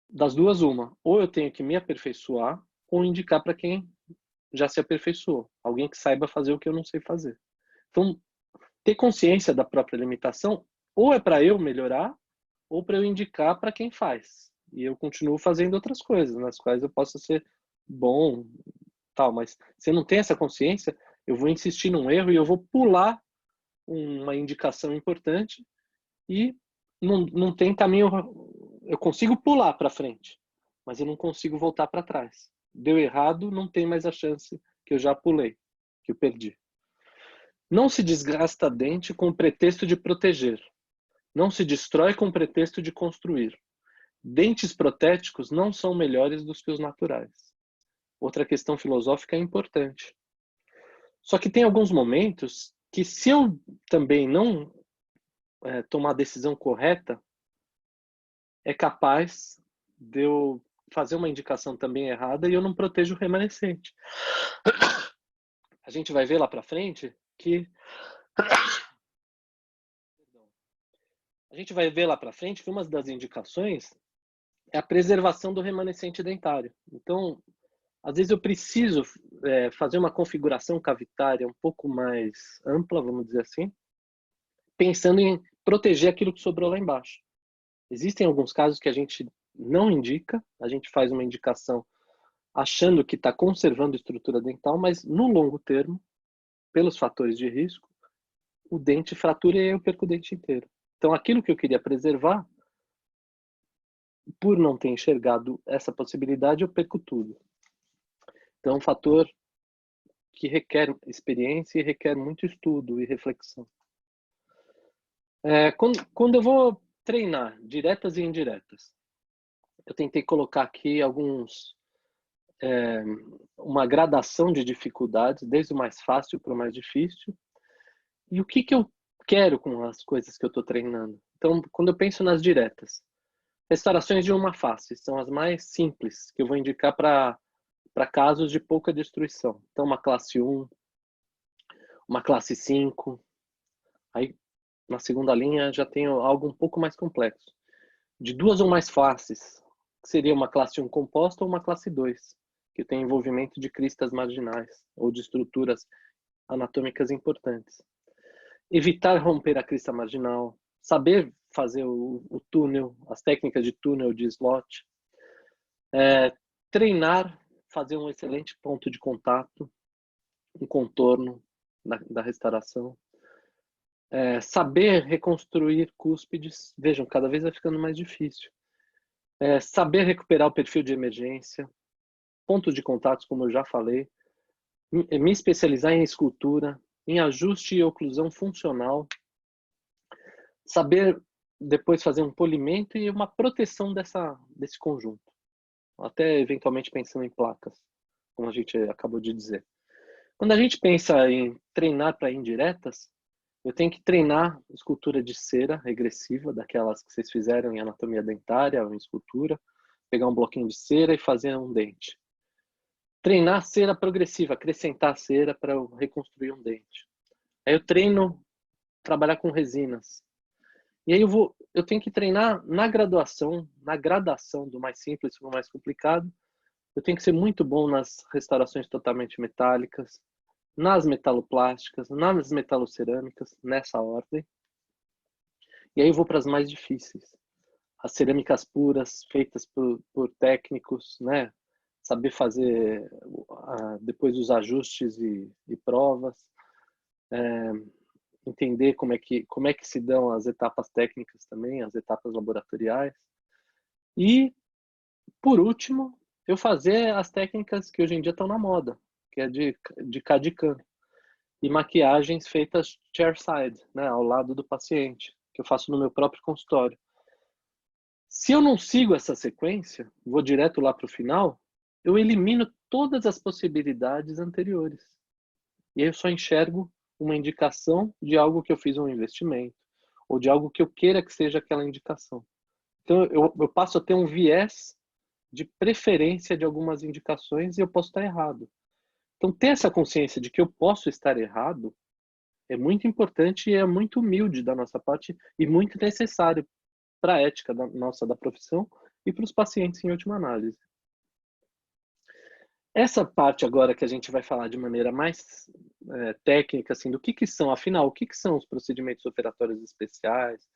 Das duas, uma. Ou eu tenho que me aperfeiçoar, ou indicar para quem já se aperfeiçoou. Alguém que saiba fazer o que eu não sei fazer. Então, ter consciência da própria limitação, ou é para eu melhorar, ou para eu indicar para quem faz. E eu continuo fazendo outras coisas, nas quais eu possa ser bom, tal. Mas se eu não tenho essa consciência, eu vou insistir num erro e eu vou pular uma indicação importante e não tem caminho. Eu consigo pular para frente, mas eu não consigo voltar para trás. Deu errado, não tem mais a chance que eu já pulei, que eu perdi. Não se desgasta dente com o pretexto de proteger. Não se destrói com o pretexto de construir. Dentes protéticos não são melhores do que os naturais. Outra questão filosófica importante. Só que tem alguns momentos que, se eu também não tomar a decisão correta, é capaz de eu fazer uma indicação também errada e eu não protejo o remanescente. A gente vai ver lá para frente que uma das indicações é a preservação do remanescente dentário. Então, às vezes eu preciso fazer uma configuração cavitária um pouco mais ampla, vamos dizer assim, pensando em proteger aquilo que sobrou lá embaixo. Existem alguns casos que a gente não indica, a gente faz uma indicação achando que está conservando a estrutura dental, mas no longo termo, pelos fatores de risco, o dente fratura e eu perco o dente inteiro. Então, aquilo que eu queria preservar, por não ter enxergado essa possibilidade, eu perco tudo. Então, um fator que requer experiência e requer muito estudo e reflexão. Quando eu vou treinar diretas e indiretas, eu tentei colocar aqui uma gradação de dificuldades, desde o mais fácil para o mais difícil. E o que eu quero com as coisas que eu estou treinando? Então, quando eu penso nas diretas, restaurações de uma face são as mais simples, que eu vou indicar para casos de pouca destruição. Então, uma classe 1, uma classe 5. Aí, na segunda linha, já tenho algo um pouco mais complexo. De 2 ou mais faces, que seria uma classe 1 composta ou uma classe 2, que tem envolvimento de cristas marginais ou de estruturas anatômicas importantes. Evitar romper a crista marginal, saber fazer o túnel, as técnicas de túnel de slot, treinar, fazer um excelente ponto de contato, um contorno da restauração, saber reconstruir cúspides, vejam, cada vez vai ficando mais difícil, saber recuperar o perfil de emergência, pontos de contatos, como eu já falei, me especializar em escultura, em ajuste e oclusão funcional, saber depois fazer um polimento e uma proteção desse conjunto, até eventualmente pensando em placas, como a gente acabou de dizer. Quando a gente pensa em treinar para indiretas, eu tenho que treinar escultura de cera regressiva, daquelas que vocês fizeram em anatomia dentária ou em escultura, pegar um bloquinho de cera e fazer um dente. Treinar cera progressiva, acrescentar cera para eu reconstruir um dente. Aí eu treino trabalhar com resinas. E aí eu tenho que treinar na gradação do mais simples para o mais complicado. Eu tenho que ser muito bom nas restaurações totalmente metálicas, nas metaloplásticas, nas metalocerâmicas, nessa ordem. E aí eu vou para as mais difíceis. As cerâmicas puras, feitas por técnicos, né? Saber fazer depois os ajustes e provas. Entender como é que se dão as etapas técnicas também, as etapas laboratoriais. E, por último, eu fazer as técnicas que hoje em dia estão na moda, que é de CAD/CAM. E maquiagens feitas chairside, né, ao lado do paciente, que eu faço no meu próprio consultório. Se eu não sigo essa sequência, vou direto lá para o final, eu elimino todas as possibilidades anteriores. E aí eu só enxergo uma indicação de algo que eu fiz um investimento, ou de algo que eu queira que seja aquela indicação. Então eu passo a ter um viés de preferência de algumas indicações e eu posso estar errado. Então ter essa consciência de que eu posso estar errado é muito importante e é muito humilde da nossa parte e muito necessário para a ética da profissão e para os pacientes em última análise. Essa parte agora que a gente vai falar de maneira mais técnica, assim, do que são, afinal, o que são os procedimentos operatórios especiais,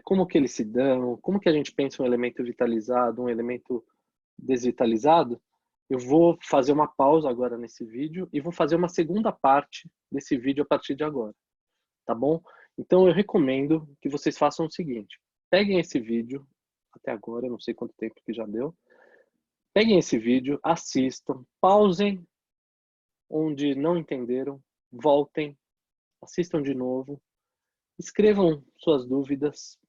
como que eles se dão, como que a gente pensa um elemento vitalizado, um elemento desvitalizado, eu vou fazer uma pausa agora nesse vídeo e vou fazer uma segunda parte desse vídeo a partir de agora, tá bom? Então eu recomendo que vocês façam o seguinte, peguem esse vídeo, até agora, não sei quanto tempo que já deu, peguem esse vídeo, assistam, pausem onde não entenderam, voltem, assistam de novo, escrevam suas dúvidas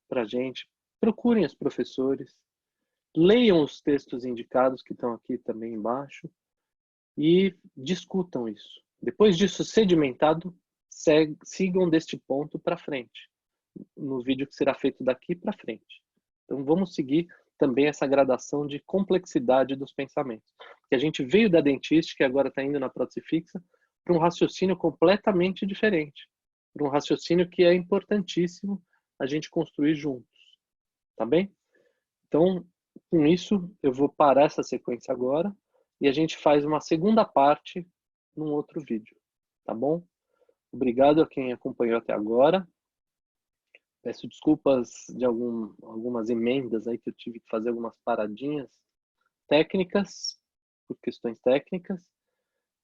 para a gente, procurem os professores, leiam os textos indicados que estão aqui também embaixo e discutam isso. Depois disso sedimentado, sigam deste ponto para frente, no vídeo que será feito daqui para frente. Então vamos seguir também essa gradação de complexidade dos pensamentos. Porque a gente veio da dentística e agora está indo na prótese fixa para um raciocínio completamente diferente. Para um raciocínio que é importantíssimo a gente construir juntos. Tá bem? Então, com isso, eu vou parar essa sequência agora e a gente faz uma segunda parte num outro vídeo. Tá bom? Obrigado a quem acompanhou até agora. Peço desculpas de algumas emendas aí que eu tive que fazer algumas paradinhas técnicas, por questões técnicas,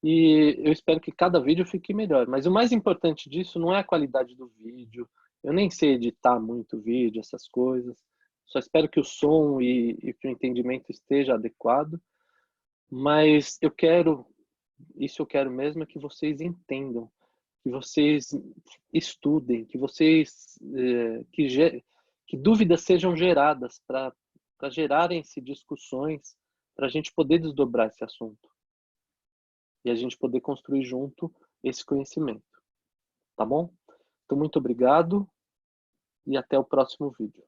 e eu espero que cada vídeo fique melhor. Mas o mais importante disso não é a qualidade do vídeo, eu nem sei editar muito vídeo, essas coisas, só espero que o som e que o entendimento esteja adequado, mas eu quero isso eu quero mesmo é que vocês entendam, que vocês estudem, que vocês que dúvidas sejam geradas para gerarem-se discussões, para a gente poder desdobrar esse assunto e a gente poder construir junto esse conhecimento, tá bom? Então, muito obrigado e até o próximo vídeo.